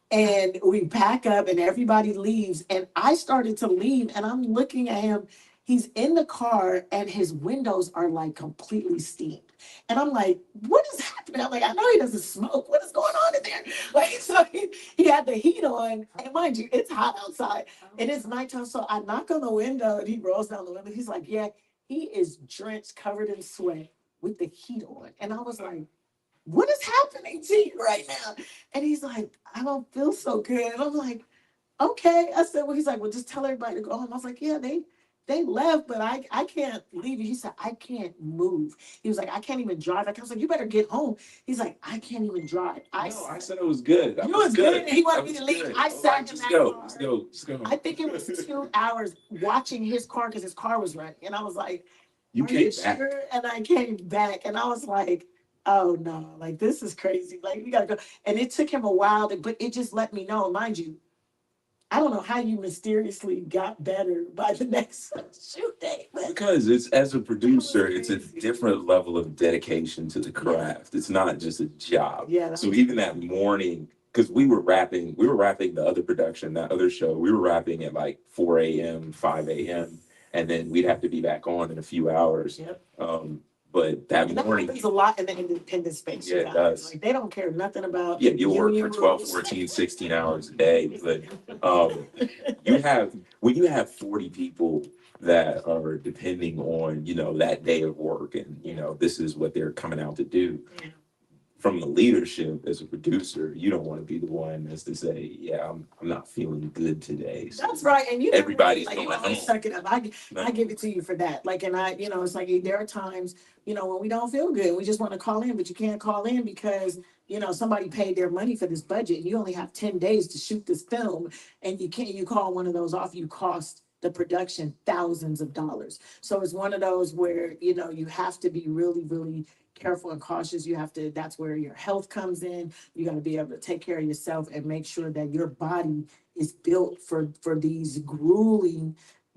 and we pack up and everybody leaves. And I started to leave and I'm looking at him. He's in the car and his windows are like completely steamed. And I'm like, what is happening? I'm like, I know he doesn't smoke. What is going on in there? Like, so he had the heat on. And mind you, it's hot outside. It is nighttime. So I knock on the window and he rolls down the window. He's like, yeah, he is drenched, covered in sweat with the heat on. And I was like, what is happening to you right now? And he's like, I don't feel so good. And I'm like, okay. I said, well, he's like, well, just tell everybody to go home. I was like, yeah, they left, but I can't leave you. He said, I can't move. He was like, I can't even drive. I was like, you better get home. He's like, I can't even drive. I said it was good. You was good. And he wanted me to leave. I sat in Just that go. car. Let's go. Let's go. I think it was 2 hours watching his car because his car was running. And I was like, You are came you back. sure? And I came back and I was like, oh no, like this is crazy. Like we gotta go. And it took him a while, but it just let me know, mind you, I don't know how you mysteriously got better by the next shoot day. Because it's as a producer, it's a crazy. different level of dedication to the craft. It's not just a job. Yeah. So even that morning, because we were wrapping the other production, that other show, we were wrapping at like 4 a.m., 5 a.m., and then we'd have to be back on in a few hours. Yep. But that And that morning, happens a lot in the independent space. Yeah, it does. Like they don't care nothing about you'll work union for 12, rules. 14, 16 hours a day. But when you have 40 people that are depending on, that day of work, and this is what they're coming out to do. Yeah. From the leadership as a producer, you don't want to be the one that's to say, yeah, I'm not feeling good today. So that's right. And everybody's like, going always home. suck it up. I give it to you for that. Like, and it's like there are times, when we don't feel good, we just want to call in, but you can't call in because, somebody paid their money for this budget. You only have 10 days to shoot this film, and you call one of those off, you cost the production thousands of dollars. So it's one of those where, you have to be really, really careful and cautious. That's where your health comes in. You got to be able to take care of yourself and make sure that your body is built for these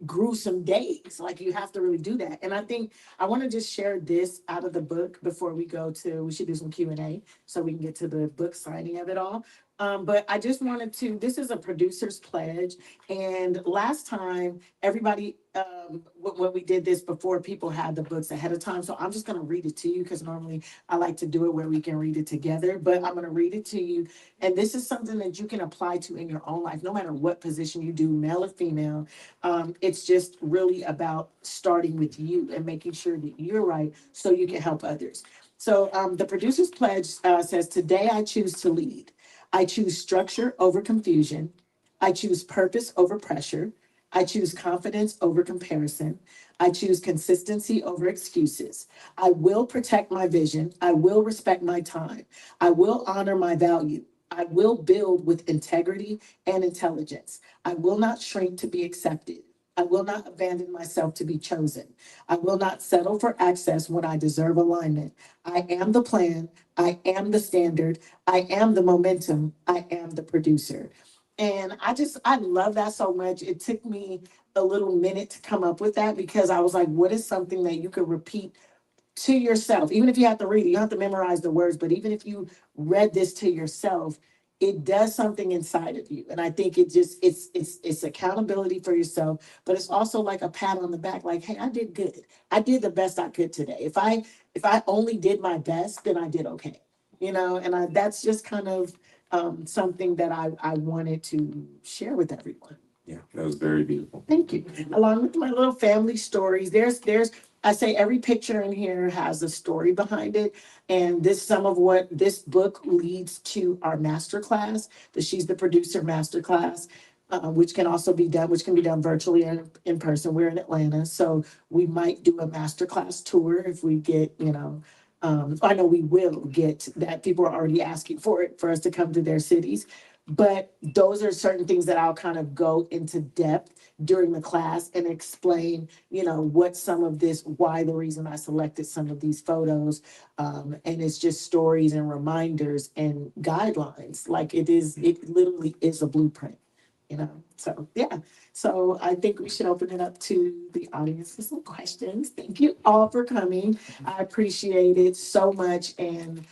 gruesome days. Like you have to really do that. And I think I want to just share this out of the book before we should do some Q&A so we can get to the book signing of it all. But I just wanted this is a producer's pledge. And last time, everybody, when we did this before, people had the books ahead of time. So I'm just going to read it to you because normally I like to do it where we can read it together. But I'm going to read it to you. And this is something that you can apply to in your own life, no matter what position you do, male or female. It's just really about starting with you and making sure that you're right so you can help others. So the producer's pledge says, today I choose to lead. I choose structure over confusion. I choose purpose over pressure. I choose confidence over comparison. I choose consistency over excuses. I will protect my vision. I will respect my time. I will honor my value. I will build with integrity and intelligence. I will not shrink to be accepted. I will not abandon myself to be chosen. I will not settle for access when I deserve alignment. I am the plan. I am the standard. I am the momentum. I am the producer. And I love that so much. It took me a little minute to come up with that because I was like, what is something that you could repeat to yourself, even if you have to read it, you don't have to memorize the words, but even if you read this to yourself, it does something inside of you. And I think it's accountability for yourself, but it's also like a pat on the back, like, hey, I did good. I did the best I could today. If I only did my best, then I did okay. And that's just kind of something that I wanted to share with everyone. Yeah, that was very beautiful. Thank you. Along with my little family stories, there's I say every picture in here has a story behind it. And this some of what this book leads to our master class, the She's the Producer master class, which can be done virtually or in person. We're in Atlanta, so we might do a master class tour if we get, I know we will get that. People are already asking for it for us to come to their cities. But those are certain things that I'll kind of go into depth during the class and explain, what some of this, why the reason I selected some of these photos. And it's just stories and reminders and guidelines. Like it literally is a blueprint. So yeah. So I think we should open it up to the audience for some questions. Thank you all for coming. I appreciate it so much. And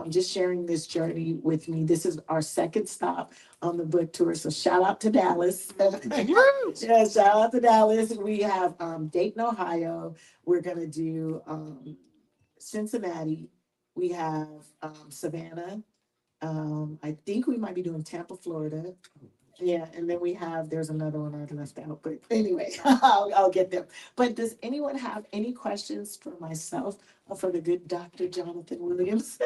just sharing this journey with me. This is our second stop on the book tour. So shout out to Dallas. Yeah, shout out to Dallas. We have Dayton, Ohio. We're gonna do Cincinnati. We have Savannah. I think we might be doing Tampa, Florida. Yeah, and then there's another one I left out, but anyway, I'll get them. But does anyone have any questions for myself or for the good Dr. Jonathan Williams?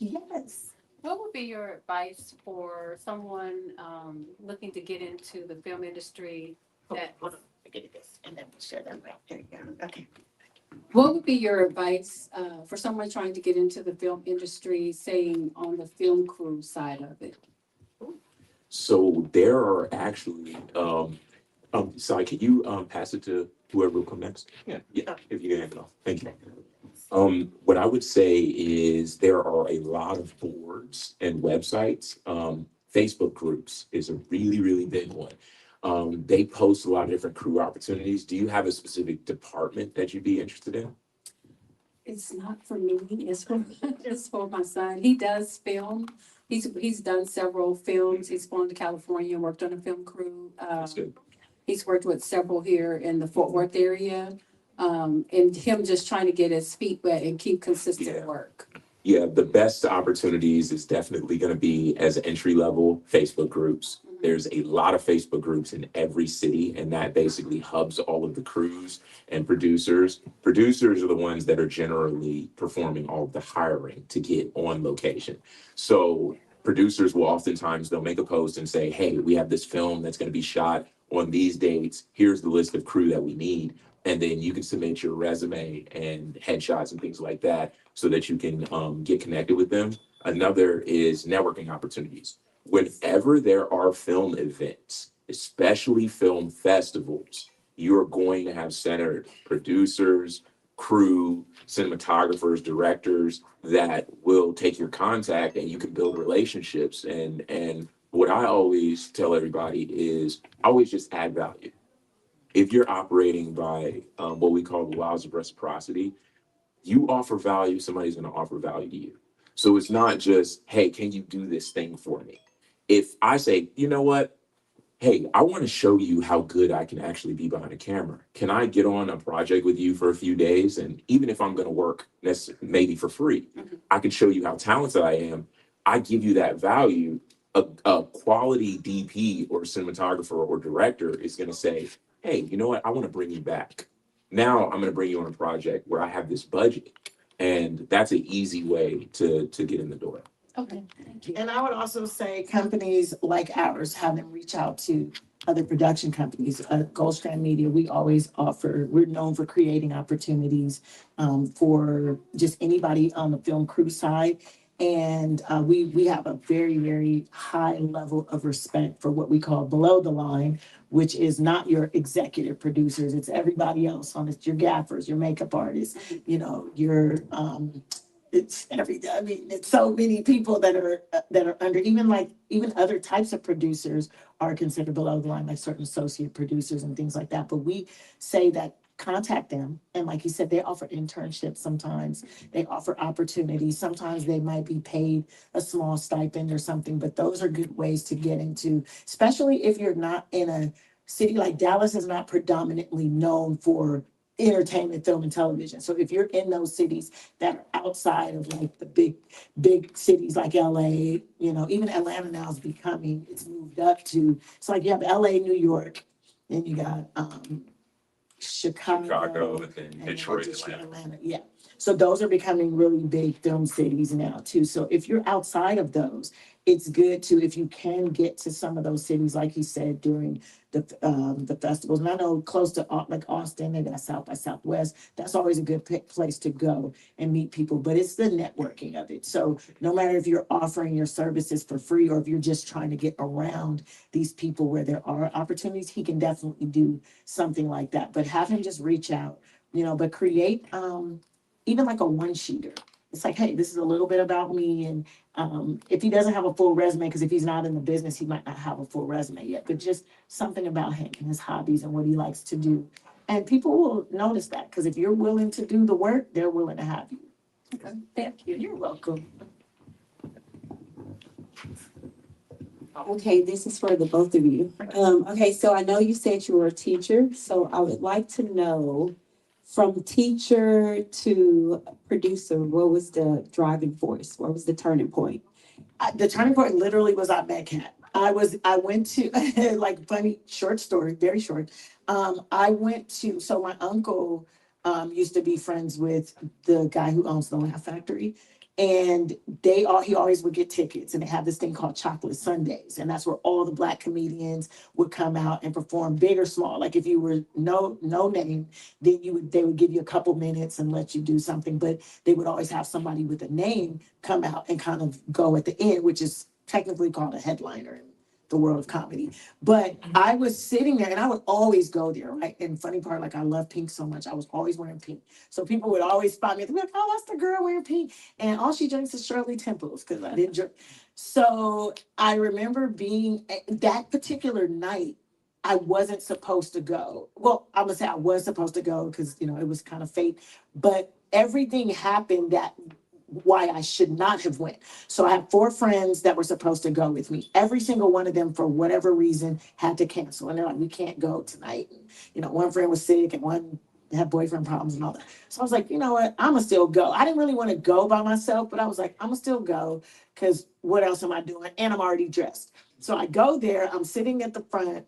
Yes. What would be your advice for someone looking to get into the film industry? Hold on, I get this, and then we'll share that right. There you go. Okay. What would be your advice for someone trying to get into the film industry, saying on the film crew side of it? So there are actually, sorry, can you pass it to whoever will come next? Yeah, if you can hand it off. Thank you. What I would say is there are a lot of boards and websites. Facebook groups is a really, really big one. They post a lot of different crew opportunities. Do you have a specific department that you'd be interested in? It's not for me. It's for my son. He does film. He's done several films. He's flown to California and worked on a film crew. That's good. He's worked with several here in the Fort Worth area. And him just trying to get his feet wet and keep consistent work. Yeah, the best opportunities is definitely going to be as entry level Facebook groups. There's a lot of Facebook groups in every city, and that basically hubs all of the crews and producers. Producers are the ones that are generally performing all of the hiring to get on location. So producers will oftentimes, they'll make a post and say, hey, we have this film that's going to be shot on these dates. Here's the list of crew that we need. And then you can submit your resume and headshots and things like that so that you can get connected with them. Another is networking opportunities. Whenever there are film events, especially film festivals, you're going to have centered producers, crew, cinematographers, directors that will take your contact and you can build relationships. And what I always tell everybody is always just add value. If you're operating by what we call the laws of reciprocity, you offer value, somebody's going to offer value to you. So it's not just, hey, can you do this thing for me? If I say, you know what? Hey, I want to show you how good I can actually be behind a camera. Can I get on a project with you for a few days? And even if I'm going to work maybe for free, I can show you how talented I am. I give you that value. A quality DP or cinematographer or director is going to say, hey, you know what? I want to bring you back. Now I'm going to bring you on a project where I have this budget. And that's an easy way to get in the door. Okay, thank you. And I would also say companies like ours have them reach out to other production companies. Goldstrand Media, we're known for creating opportunities for just anybody on the film crew side. And we have a very, very high level of respect for what we call below the line, which is not your executive producers. It's everybody else on it, your gaffers, your makeup artists, you know, your I mean, it's so many people that are under, even other types of producers are considered below the line, like certain associate producers and things like that. But we say that contact them, and like you said, they offer internships sometimes, they offer opportunities, sometimes they might be paid a small stipend or something, but those are good ways to get into, especially if you're not in a city like Dallas is not predominantly known for entertainment, film, and television. So if you're in those cities that are outside of like the big cities like LA, you know, even Atlanta now is becoming, it's moved up to, it's like you have LA, New York, then you got Chicago, and then and Detroit, just Atlanta. Yeah. So those are becoming really big film cities now too. So if you're outside of those, it's good to, if you can get to some of those cities, like he said, during the festivals. And I know close to like Austin, they got South by Southwest. That's always a good place to go and meet people, but it's the networking of it. So no matter if you're offering your services for free or if you're just trying to get around these people where there are opportunities, he can definitely do something like that. But have him just reach out, you know, but create even like a one-sheeter. It's like, hey, this is a little bit about me. And if he doesn't have a full resume, because if he's not in the business, he might not have a full resume yet, but just something about him and his hobbies and what he likes to do. And people will notice that, because if you're willing to do the work, they're willing to have you. Okay, thank you. You're welcome. Okay, this is for the both of you. Okay, so I know you said you were a teacher, so I would like to know from teacher to producer, what was the driving force? What was the turning point? The turning point literally was I met Kat. I went to like funny short story, very short. I went to, so my uncle used to be friends with the guy who owns the Laugh Factory. And he always would get tickets, and they have this thing called Chocolate Sundays. And that's where all the Black comedians would come out and perform, big or small. Like if you were no name, then they would give you a couple minutes and let you do something. But they would always have somebody with a name come out and kind of go at the end, which is technically called a headliner in the world of comedy. But I was sitting there and I would always go there, right? And funny part, like I love pink so much, I was always wearing pink. So people would always spot me and be like, oh, that's the girl wearing pink. And all she drinks is Shirley Temples because I didn't drink. So I remember being that particular night, I wasn't supposed to go. Well, I'm gonna say I was supposed to go because, you know, it was kind of fate, but everything happened that why I should not have went. So I had 4 friends that were supposed to go with me. Every single one of them, for whatever reason, had to cancel. And they're like, we can't go tonight. And, you know, one friend was sick and one had boyfriend problems and all that. So I was like, you know what? I'm going to still go. I didn't really want to go by myself, but I was like, I'm going to still go because what else am I doing? And I'm already dressed. So I go there. I'm sitting at the front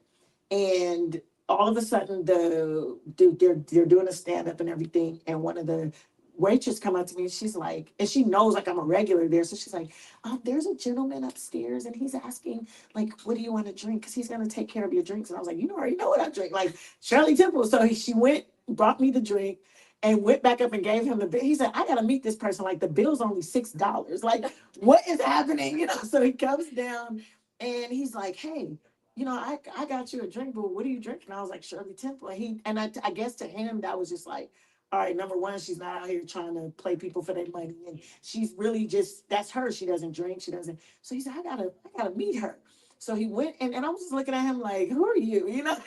and all of a sudden they're doing a stand-up and everything. And one of the waitress come up to me and she's like, and she knows like I'm a regular there. So she's like, there's a gentleman upstairs and he's asking like, what do you want to drink? Because he's going to take care of your drinks. And I was like, you already know what I drink, like Shirley Temple. So she went, brought me the drink and went back up and gave him the bill. He said, I got to meet this person. Like the bill's only $6. Like what is happening? You know, so he comes down and he's like, hey, you know, I got you a drink, but what are you drinking? I was like, Shirley Temple. And I guess to him, that was just like, all right, number one, she's not out here trying to play people for their money. And she's really just, that's her. She doesn't drink. She doesn't. So he said, I gotta meet her. So he went and I was just looking at him like, who are you? You know?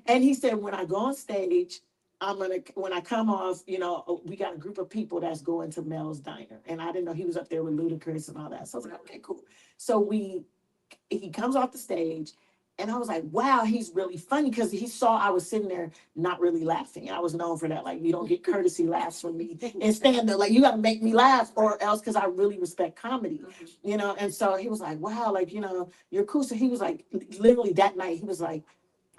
And he said, when I go on stage, when I come off, you know, we got a group of people that's going to Mel's Diner. And I didn't know he was up there with Ludacris and all that. So I was like, okay, cool. So he comes off the stage. And I was like, wow, he's really funny because he saw I was sitting there not really laughing. I was known for that. Like, you don't get courtesy laughs from me and stand there. Like, you got to make me laugh or else because I really respect comedy, you know? And so he was like, wow, like, you know, you're cool. So he was like, literally that night, he was like,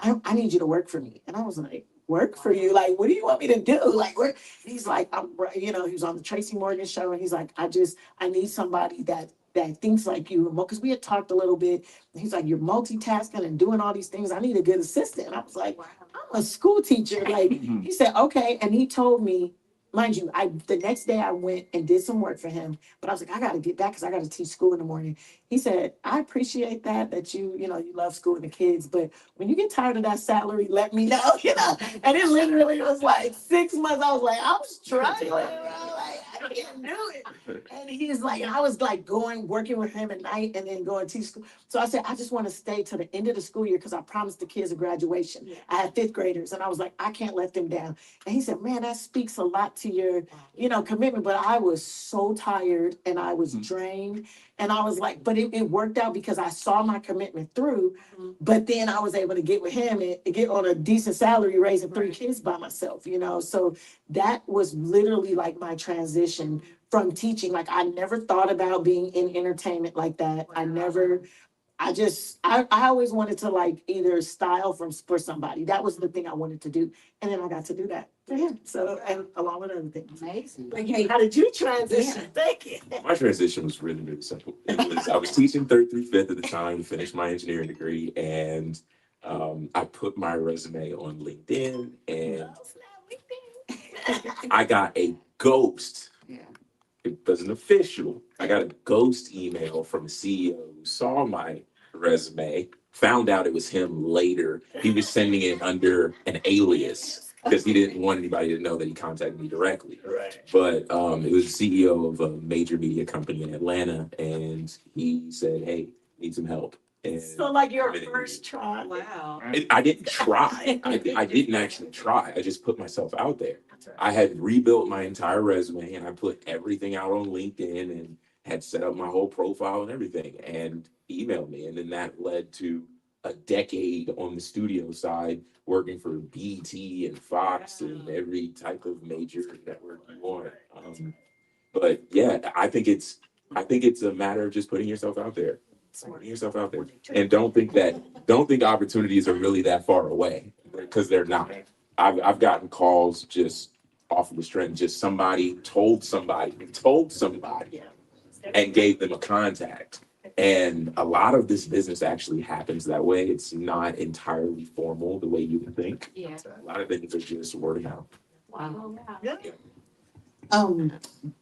I need you to work for me. And I was like, work for you? Like, what do you want me to do? Like, he's like, you know, he was on the Tracy Morgan show and he's like, I need somebody that thinks like you, because we had talked a little bit. He's like, you're multitasking and doing all these things. I need a good assistant. And I was like, I'm a school teacher. Like, he said, okay. And he told me mind you, the next day I went and did some work for him, but I was like, I got to get back because I got to teach school in the morning. He said, I appreciate that you love school and the kids, but when you get tired of that salary, let me know, And it literally was like 6 months. I was like, I'm struggling, bro. Like, I can't do it. And he's like, I was like working with him at night and then going to teach school. So I said, I just want to stay to the end of the school year because I promised the kids a graduation. I had fifth graders and I was like, I can't let them down. And he said, man, that speaks a lot to your, commitment. But I was so tired and I was drained. And I was like, but it worked out because I saw my commitment through. But then I was able to get with him and get on a decent salary, raising three kids by myself, So that was literally like my transition from teaching. Like I never thought about being in entertainment like that. I always wanted to like either style for somebody. That was the thing I wanted to do. And then I got to do that for him. So, and along with other things. Amazing. Okay, how did you transition? Thank you. My transition was really, really simple. I was teaching third through fifth at the time to finish my engineering degree, and I put my resume on LinkedIn, and I got a ghost. It wasn't official. I got a ghost email from a CEO who saw my resume, found out it was him later. He was sending it under an alias because he didn't want anybody to know that he contacted me directly. Right. But it was the CEO of a major media company in Atlanta, and he said, "Hey, need some help." And So like your committed first try. Wow. I didn't try. I didn't actually try. I just put myself out there. I had rebuilt my entire resume and I put everything out on LinkedIn and had set up my whole profile and everything. And he emailed me. And then that led to a decade on the studio side, working for BT and Fox and every type of major network you want. But yeah, I think it's a matter of just putting yourself out there. Putting yourself out there. And don't think opportunities are really that far away, because they're not. I've gotten calls just off of the strength, just somebody told somebody and gave them a contact. And a lot of this business actually happens that way. It's not entirely formal the way you would think. Yeah. A lot of things are just word of mouth. Wow. Um,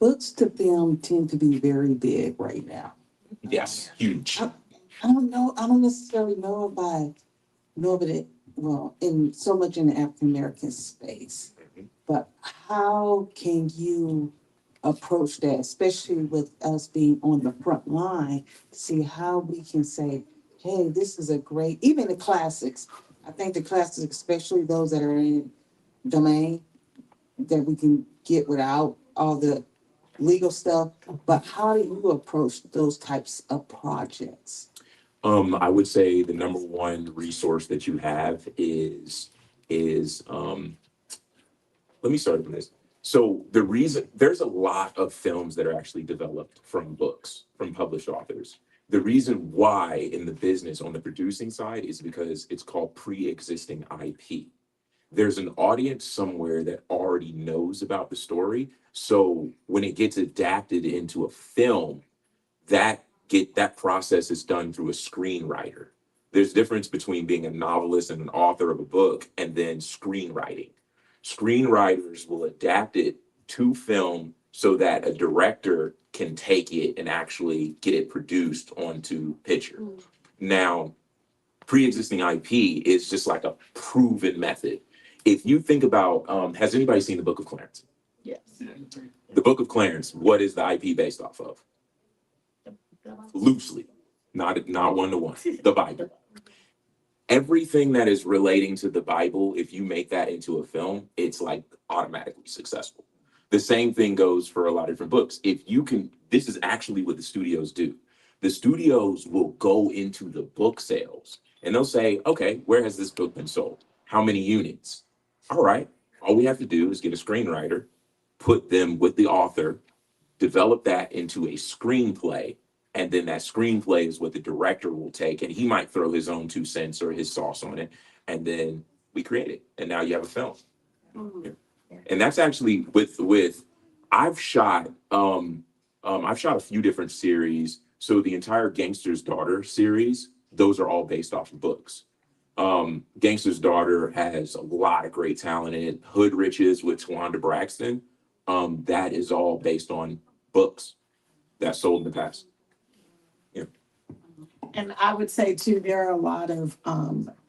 books to film tend to be very big right now. Yes, huge. I don't necessarily know if I know of it, well, in so much in the African American space. But how can you approach that, especially with us being on the front line, to see how we can say, hey, this is a great, even the classics. I think the classics, especially those that are in domain, that we can get without all the legal stuff. But how do you approach those types of projects? I would say the number one resource that you have is let me start with this. So there's a lot of films that are actually developed from books, from published authors. The reason why in the business on the producing side is because it's called pre-existing IP. There's an audience somewhere that already knows about the story. So when it gets adapted into a film, that process is done through a screenwriter. There's difference between being a novelist and an author of a book and then screenwriting. Screenwriters will adapt it to film so that a director can take it and actually get it produced onto picture. Now, pre-existing IP is just like a proven method. If you think about, has anybody seen the Book of Clarence? Yes. The Book of Clarence, what is the IP based off of? Loosely, not one to one. The Bible. Everything that is relating to the Bible, if you make that into a film, it's like automatically successful. The same thing goes for a lot of different books. If you can, this is actually what the studios do. The studios will go into the book sales and they'll say, okay, where has this book been sold? How many units? All right. All we have to do is get a screenwriter, put them with the author, develop that into a screenplay, and then that screenplay is what the director will take, and he might throw his own 2 cents or his sauce on it, and then we create it, and now you have a film. And that's actually with I've shot a few different series. So the entire Gangster's Daughter series, those are all based off of books. Gangster's Daughter has a lot of great talent in it. Hood Riches with Tawanda Braxton, that is all based on books that sold in the past. And I would say too, there are a lot of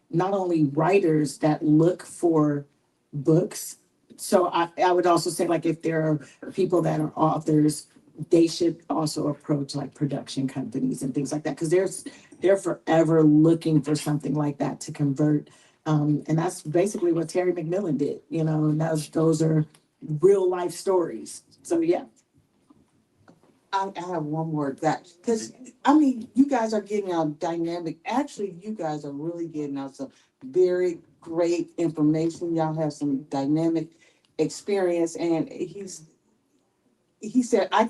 not only writers that look for books. So I would also say like if there are people that are authors, they should also approach like production companies and things like that. Cause they're forever looking for something like that to convert. And that's basically what Terry McMillan did, you know, and those are real life stories. So yeah. I have one more that, because, I mean, you guys are getting out dynamic, actually, you guys are really getting out some very great information. Y'all have some dynamic experience, and he said, I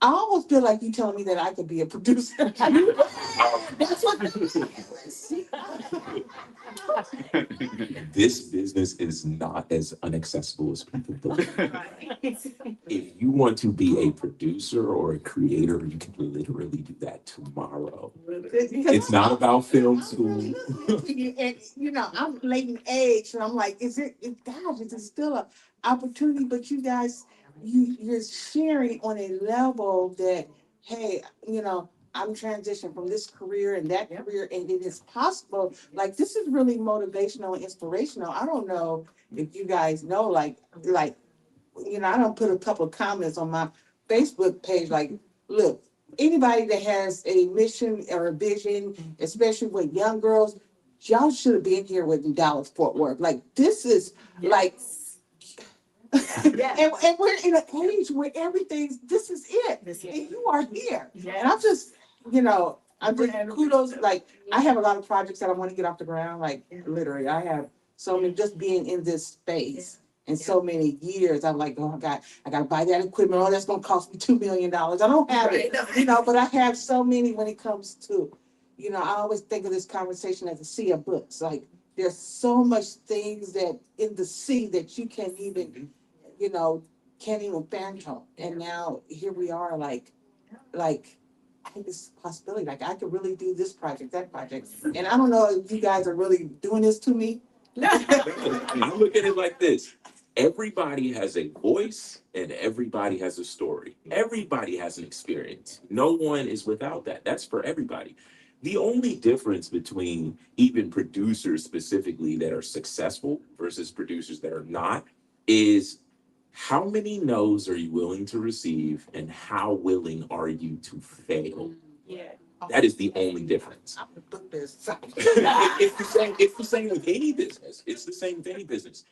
almost feel like you telling me that I could be a producer. That's what. This business is not as inaccessible as people believe. If you want to be a producer or a creator, you can literally do that tomorrow. It's not about film school. And, you know, I'm late in age, and I'm like, gosh, is it still an opportunity? But you guys, you're sharing on a level that, hey, you know, I'm transitioning from this career and that career, and it is possible. Like, this is really motivational and inspirational. I don't know if you guys know, like, you know, I don't put a couple of comments on my Facebook page, like, look, anybody that has a mission or a vision, especially with young girls, y'all should have been here with Dallas Fort Worth. Like, this is like, and we're in an age where this is it. And you are here. And I'm just, you know, I'm just kudos. Like, I have a lot of projects that I want to get off the ground. Like, literally, I have so many, just being in this space. And so many years, I'm like, oh God, I gotta buy that equipment. Oh, that's gonna cost me $2 million. I don't have it, you know, but I have so many when it comes to, you know, I always think of this conversation as a sea of books. Like, there's so much things that in the sea that you can't even, you know, can't even fathom. And now here we are, like, I think this is a possibility. Like, I could really do this project, that project. And I don't know if you guys are really doing this to me. I look at it like this. Everybody has a voice and everybody has a story. Everybody has an experience. No one is without that. That's for everybody. The only difference between even producers specifically that are successful versus producers that are not is how many no's are you willing to receive and how willing are you to fail? Yeah. That is the only difference. I'm gonna put this. It's the same with any business. It's the same with any business.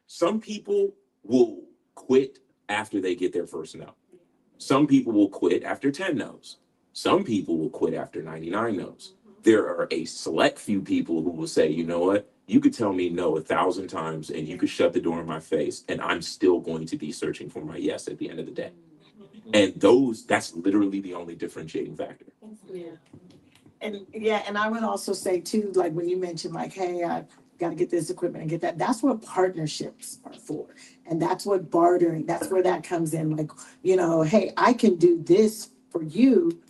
Some people will quit after they get their first no. Some people will quit after 10 no's. Some people will quit after 99 no's. There are a select few people who will say, you know what? You could tell me no 1,000 times and you could shut the door in my face and I'm still going to be searching for my yes at the end of the day. And that's literally the only differentiating factor. Yeah. And I would also say too, like when you mentioned like, hey, I got to get this equipment and get that, that's what partnerships are for. And that's what bartering, that's where that comes in. Like, you know, hey, I can do this for you.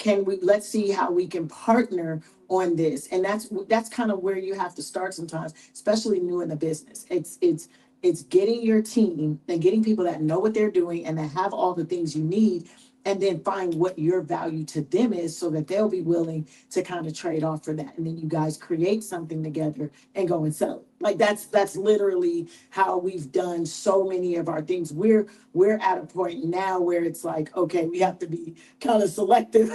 Let's see how we can partner on this. And that's kind of where you have to start sometimes, especially new in the business. It's getting your team and getting people that know what they're doing and that have all the things you need, and then find what your value to them is so that they'll be willing to kind of trade off for that. And then you guys create something together and go and sell it. Like that's literally how we've done so many of our things. We're at a point now where it's like, okay, we have to be kind of selective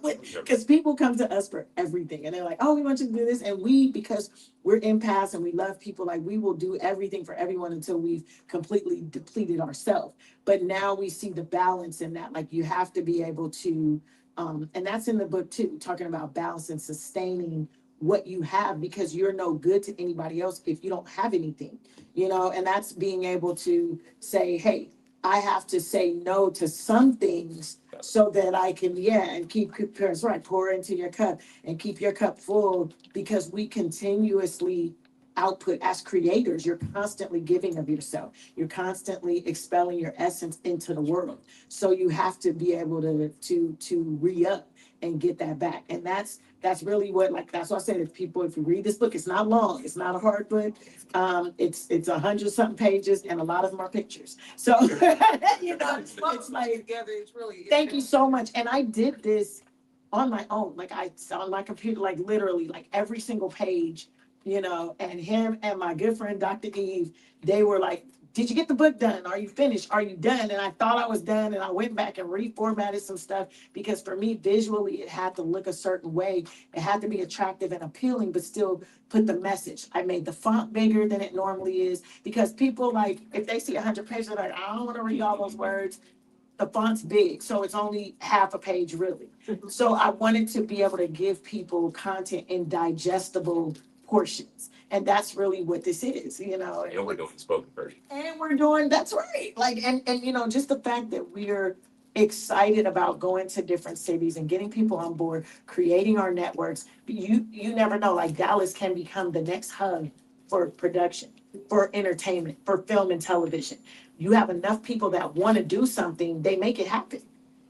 because people come to us for everything and they're like, oh, we want you to do this. And because we're empaths and we love people, like we will do everything for everyone until we've completely depleted ourselves. But now we see the balance in that, like you have to be able to, and that's in the book too, talking about balance and sustaining what you have, because you're no good to anybody else if you don't have anything, you know, and that's being able to say, hey, I have to say no to some things so that I can, and keep parents right, pour into your cup and keep your cup full, because we continuously output as creators. You're constantly giving of yourself. You're constantly expelling your essence into the world. So you have to be able to re-up and get that back. And that's really what, like, that's what I said. If you read this book, it's not long, it's not a hard book. It's 100-something pages, and a lot of them are pictures. So, it's like, Together, it's really. thank you so much. And I did this on my own, like on my computer, like literally, like every single page, and him and my good friend, Dr. Eve, they were like, did you get the book done? Are you finished? Are you done? And I thought I was done, and I went back and reformatted some stuff, because for me, visually, it had to look a certain way. It had to be attractive and appealing, but still put the message. I made the font bigger than it normally is, because people, like, if they see 100 pages, they're like, I don't want to read all those words. The font's big, so it's only half a page really. So I wanted to be able to give people content in digestible portions. And that's really what this is, And we're doing the spoken version. And we're doing, that's right. Like, and just the fact that we're excited about going to different cities and getting people on board, creating our networks. You never know, like Dallas can become the next hub for production, for entertainment, for film and television. You have enough people that want to do something, they make it happen.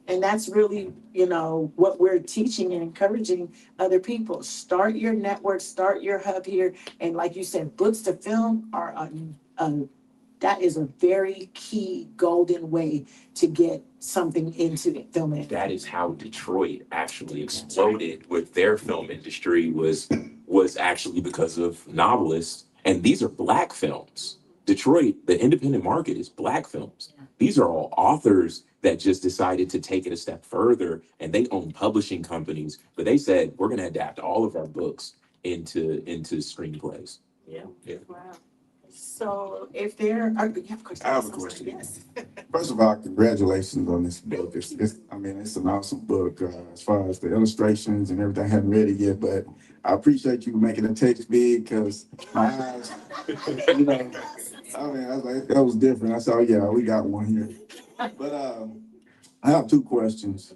And that's really, what we're teaching and encouraging other people. Start your network, start your hub here. And like you said, books to film are that is a very key golden way to get something into film industry. That is how Detroit actually exploded with their film industry, was actually because of novelists. And these are Black films. Detroit, the independent market is Black films. These are all authors that just decided to take it a step further, and they own publishing companies, but they said, we're going to adapt all of our books into screenplays. Yeah. Yeah. Wow. So if there are, you have questions? I have a I'm sorry, question. Yes. First of all, congratulations on this book. It's an awesome book. As far as the illustrations and everything, I haven't read it yet, but I appreciate you making the text big, because my eyes, I was like, that was different. I said, oh yeah, we got one here. But I have two questions.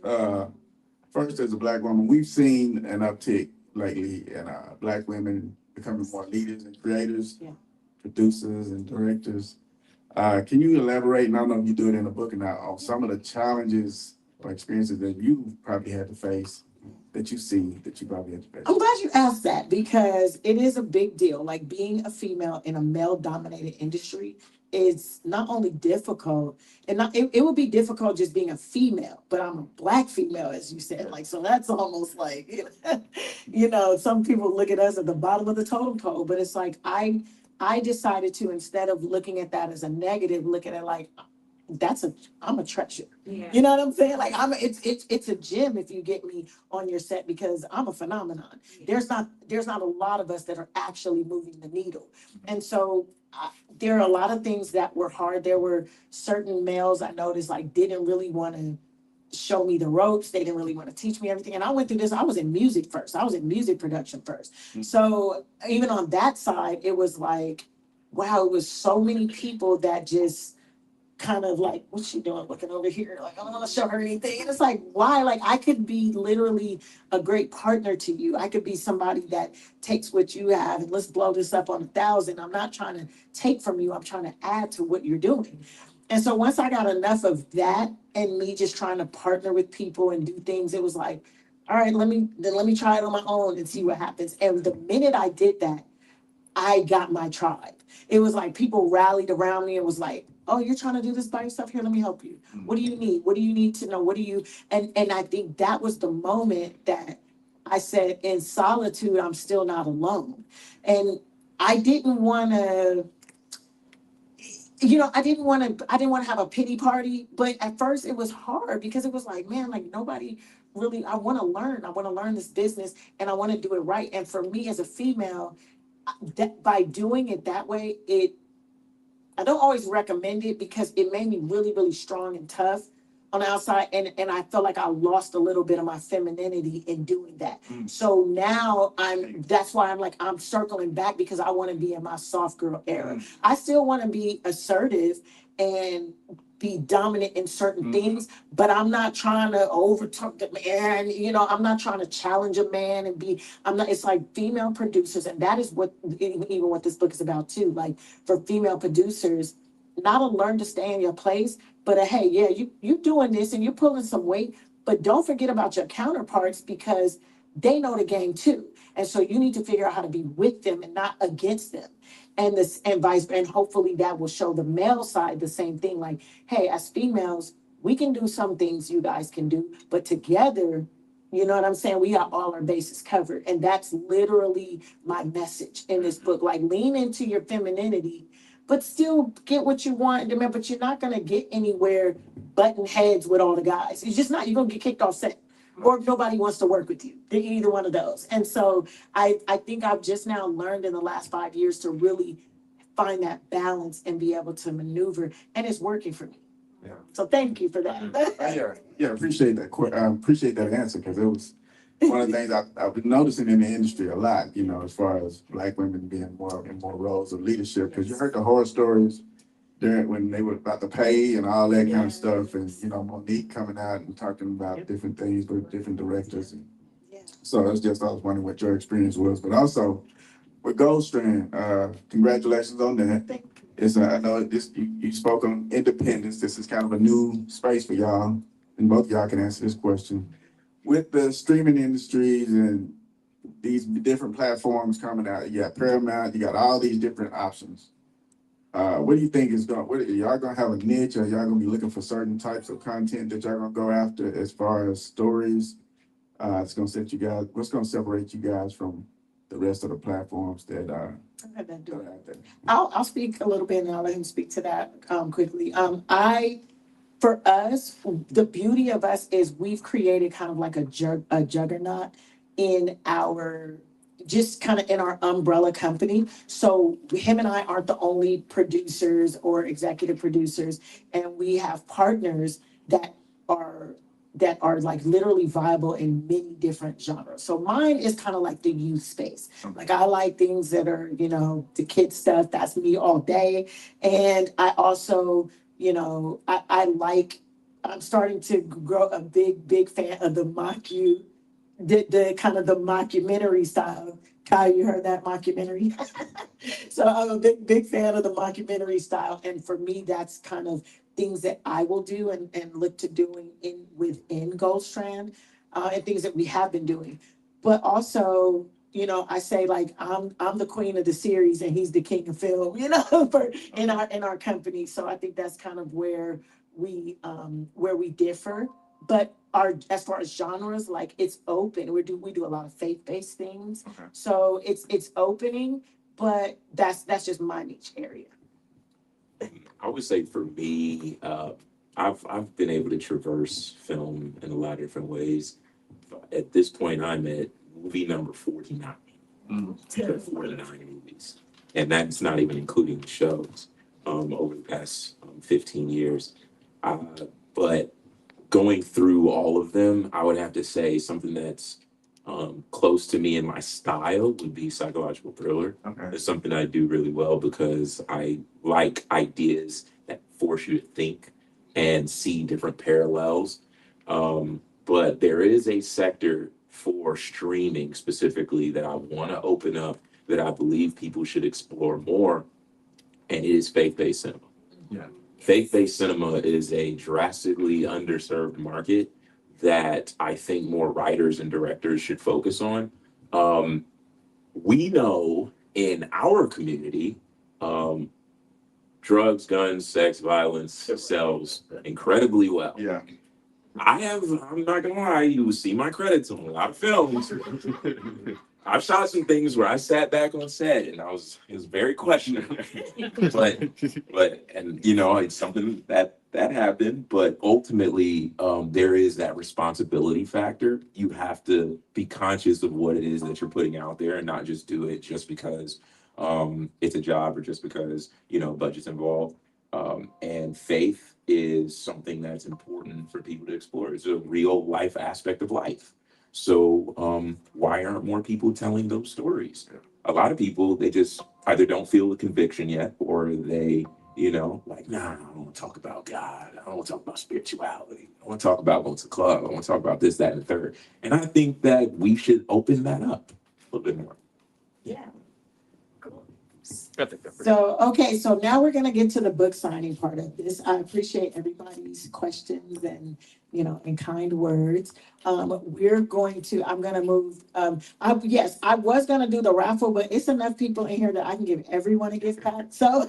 First, as a Black woman, we've seen an uptick lately in Black women becoming more leaders and creators, Yeah. producers and directors. Can you elaborate, and I don't know if you do it in the book or not, on some of the challenges or experiences that you probably had to face, that you probably had to face? I'm glad you asked that, because it is a big deal. Like, being a female in a male-dominated industry is not only difficult, and it would be difficult just being a female, but I'm a Black female, as you said. Like, so that's almost like, some people look at us at the bottom of the totem pole, but it's like, I decided to, instead of looking at that as a negative, look at it like, I'm a treasure. Yeah. You know what I'm saying? Like, it's a gem if you get me on your set, because I'm a phenomenon. There's not a lot of us that are actually moving the needle. And so there are a lot of things that were hard. There were certain males I noticed, like, didn't really want to show me the ropes. They didn't really want to teach me everything. And I went through this. I was in music first. I was in music production first. So even on that side, it was like, wow, it was so many people that just kind of like, what's she doing looking over here? Like, I don't want to show her anything. And it's like, why? Like, I could be literally a great partner to you. I could be somebody that takes what you have and let's blow this up on 1,000. I'm not trying to take from you. I'm trying to add to what you're doing. And so once I got enough of that and me just trying to partner with people and do things, it was like, all right, let me try it on my own and see what happens. And the minute I did that, I got my tribe. It was like people rallied around me and was like, oh, you're trying to do this by yourself? Here, let me help you. What do you need? What do you need to know? And I think that was the moment that I said, in solitude, I'm still not alone. And I didn't want to, I didn't want to have a pity party, but at first it was hard, because it was like, man, like, nobody really, I want to learn this business, and I want to do it right. And for me as a female, that by doing it that way, I don't always recommend it, because it made me really, really strong and tough on the outside. And I felt like I lost a little bit of my femininity in doing that. So now that's why I'm circling back, because I want to be in my soft girl era. I still want to be assertive and be dominant in certain things, but I'm not trying to overtalk the man. I'm not trying to challenge a man it's like female producers. And that is what, even what this book is about too. Like, for female producers, not to learn to stay in your place, but hey, yeah, you doing this and you're pulling some weight, but don't forget about your counterparts because they know the game too. And so you need to figure out how to be with them and not against them. And this and vice and hopefully that will show the male side the same thing. Like, hey, as females, we can do some things you guys can do, but together, you know what I'm saying? We got all our bases covered. And that's literally my message in this book. Like, lean into your femininity, but still get what you want. Remember, but you're not gonna get anywhere butting heads with all the guys. It's just not, you're gonna get kicked off set. Or nobody wants to work with you. Either one of those. And so I think I've just now learned in the last 5 years to really find that balance and be able to maneuver. And it's working for me. Yeah. So thank you for that. Yeah, appreciate that. I appreciate that answer because it was one of the things I've been noticing in the industry a lot. You know, as far as Black women being more in more roles of leadership. Because you heard the horror stories during when they were about to pay and all that kind of stuff, and you know Monique coming out and talking about different things with different directors. And so it's just I was wondering what your experience was, but also with Goldstrand, congratulations on that. Thank you. It's I know this you spoke on independence. This is kind of a new space for y'all, and both of y'all can answer this question. With the streaming industries and these different platforms coming out, you got Paramount, you got all these different options. What do you think is going? What y'all gonna have a niche, or y'all gonna be looking for certain types of content that y'all gonna go after as far as stories? It's gonna set you guys. What's gonna separate you guys from the rest of the platforms that are out there? I'll speak a little bit and I'll let him speak to that quickly. For us, the beauty of us is we've created kind of like a juggernaut in our just kind of in our umbrella company. So him and I aren't the only producers or executive producers, and we have partners are that are like literally viable in many different genres. So mine is kind of like the youth space. Like I like things that are, you know, the kid stuff. That's me all day. And I also, you know, I'm starting to grow a big fan of the the kind of the mockumentary style. Kyle, you heard that mockumentary? So I'm a big fan of the mockumentary style. And for me, that's kind of things that I will do and look to doing within Goldstrand, and things that we have been doing. But also, you know, I say like I'm the queen of the series and he's the king of film, you know, for in our company. So I think that's kind of where we differ. But as far as genres, like it's open. We do a lot of faith-based things. Okay. So it's opening, but that's just my niche area. I would say for me, I've been able to traverse film in a lot of different ways. At this point, I'm at movie number 49. There are 49 movies, and that's not even including the shows over the past 15 years. But going through all of them, I would have to say something that's close to me in my style would be psychological thriller. Okay. It's something I do really well because I like ideas that force you to think and see different parallels. But there is a sector for streaming specifically that I want to open up that I believe people should explore more, and it is faith-based cinema. Yeah. Faith-based cinema is a drastically underserved market that I think more writers and directors should focus on. We know in our community, drugs, guns, sex, violence sells incredibly well. Yeah. I'm not gonna lie, you will see my credits on a lot of films. I've shot some things where I sat back on set and it was very questionable. And you know, it's something that happened, but ultimately, there is that responsibility factor. You have to be conscious of what it is that you're putting out there and not just do it just because it's a job or just because, you know, budget's involved. And faith is something that's important for people to explore. It's a real life aspect of life. So why aren't more people telling those stories? A lot of people, they just either don't feel the conviction yet, or they, you know, like, nah, I don't want to talk about God. I don't want to talk about spirituality. I want to talk about going to the club. I want to talk about this, that, and the third. And I think that we should open that up a little bit more. Yeah. Cool. So, okay, so now we're gonna get to the book signing part of this. I appreciate everybody's questions and, and kind words. I'm gonna move, yes, I was gonna do the raffle, but it's enough people in here that I can give everyone a gift pack, so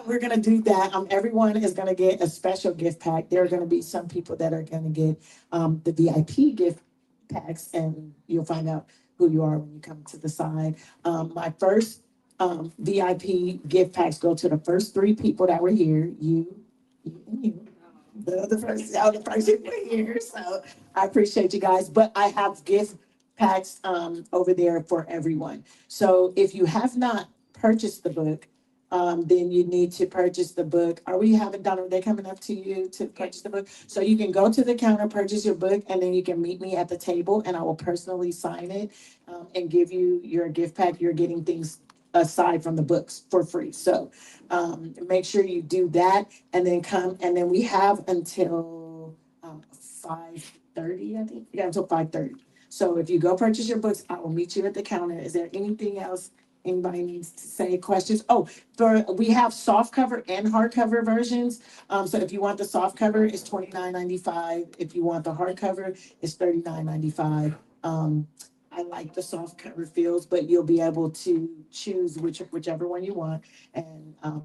we're gonna do that. Everyone is gonna get a special gift pack. There are gonna be some people that are gonna get, the VIP gift packs, and you'll find out who you are when you come to the side. My first VIP gift packs go to the first three people that were here, you, and you. The first people here, so I appreciate you guys, but I have gift packs, over there for everyone. So if you have not purchased the book, then you need to purchase the book. Are we having done, are they coming up to you to purchase the book? So you can go to the counter, purchase your book, and then you can meet me at the table and I will personally sign it, and give you your gift pack. You're getting things aside from the books for free. So make sure you do that and then come, and then we have until 5:30, I think. Yeah, until 5:30. So if you go purchase your books, I will meet you at the counter. Is there anything else anybody needs to say? Questions? Oh, we have soft cover and hardcover versions. So if you want the soft cover, it's $29.95. If you want the hardcover, it's $39.95. I like the soft cover feels, but you'll be able to choose whichever one you want, and you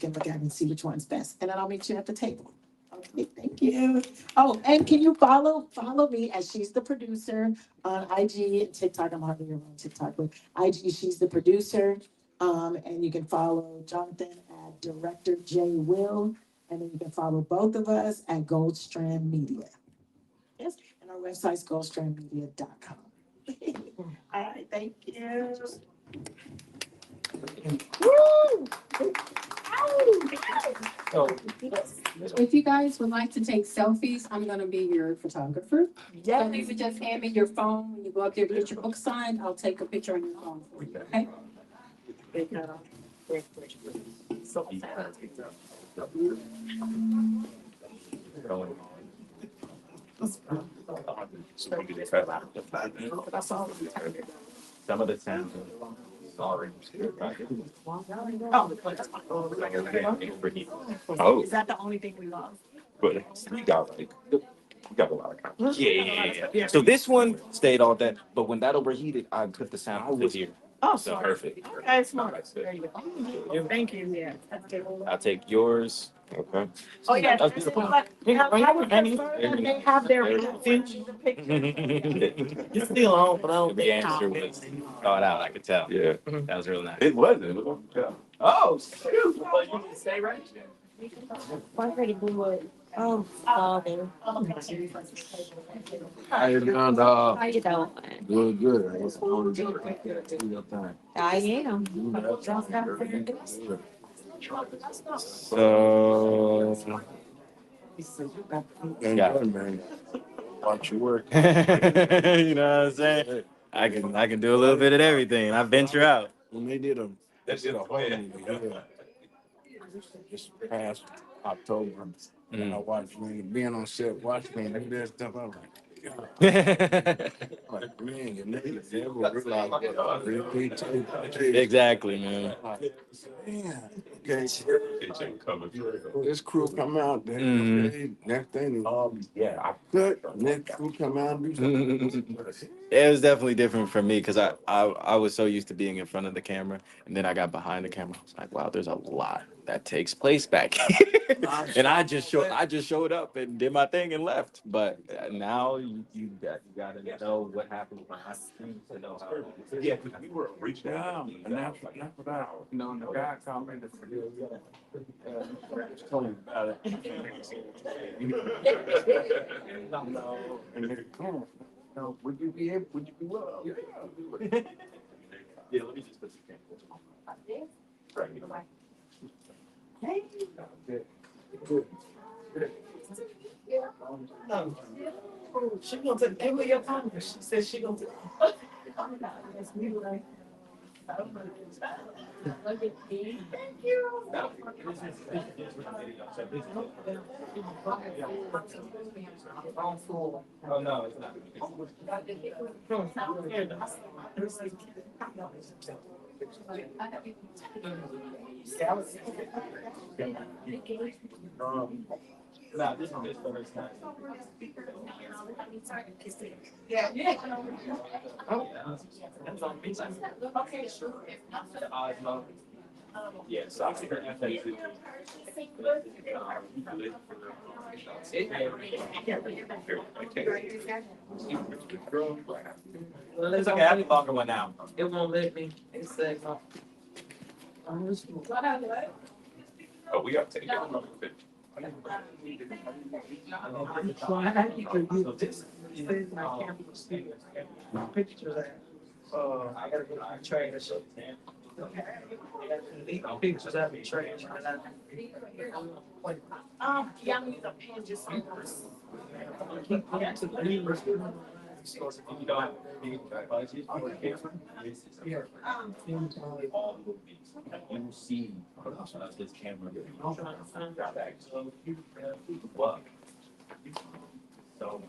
can look at it and see which one's best. And then I'll meet you at the table. Okay, thank you. Oh, and can you follow me as she's the producer on IG and TikTok? I'm hardly ever on TikTok, but IG, she's the producer. And you can follow Jonathan at Director J Will, and then you can follow both of us at Goldstrand Media. Yes, and our website's goldstrandmedia.com. All right, thank you. Woo! If you guys would like to take selfies, I'm gonna be your photographer. So you would just hand me your phone when you go up there to get your book signed. I'll take a picture on your phone for you, okay? Some of the towns are sorry. Oh, Is that the only thing we lost? but we got we got a lot of copies. Yeah. So this one stayed all that, but when that overheated, I put the sound to here. Oh, So sorry. perfect. Okay, smart. There you go. Thank you, yeah. I'll take yours. Okay. Oh, yeah. That's beautiful. They have their. You still on for those. The answer was thought out, I could tell. Yeah. That was real nice. It wasn't. Yeah. Oh, shoot. Well, you need to stay right there. Oh, Father. How you doing, dog? How you doing? Good, good. What's going on? Do your thing. I am. So, Yeah, man. Watch your work. you know what I'm saying? I can do a little bit of everything. I venture out. When they did a whole movie here, this past October, and I watched me being on set, watch me do that stuff. I was like, man, you niggas never realize what really takes. Exactly, man. Man, okay. This crew come out, next thing is, Yeah, I good. Next crew come out and do something. It was definitely different for me because I was so used to being in front of the camera, and then I got behind the camera. I was like, wow, there's a lot that takes place back here. And I just showed up and did my thing and left. But now you got to know what happened behind the scenes to know how. Yeah, because we were reaching out. And that's what I, the guy commented for you. Just told me about it. And they come. Would you be willing? Yeah, let me just put the camera. Right. She gonna take every your Congress. She said she gonna take. Oh, no, it's not. Nah, this one is first time. That's on me. Okay, sure. Yeah, so I figured that they do. It's okay, I have a longer one now. It won't let me. It said, Oh, we got to take it. pictures. I gotta go to the trash. Pictures out of the trash. Yeah, I'm gonna pen just. Keep going to the neighbors. If you don't have a big budget or a camera, all movies, you see production of this camera. What? So.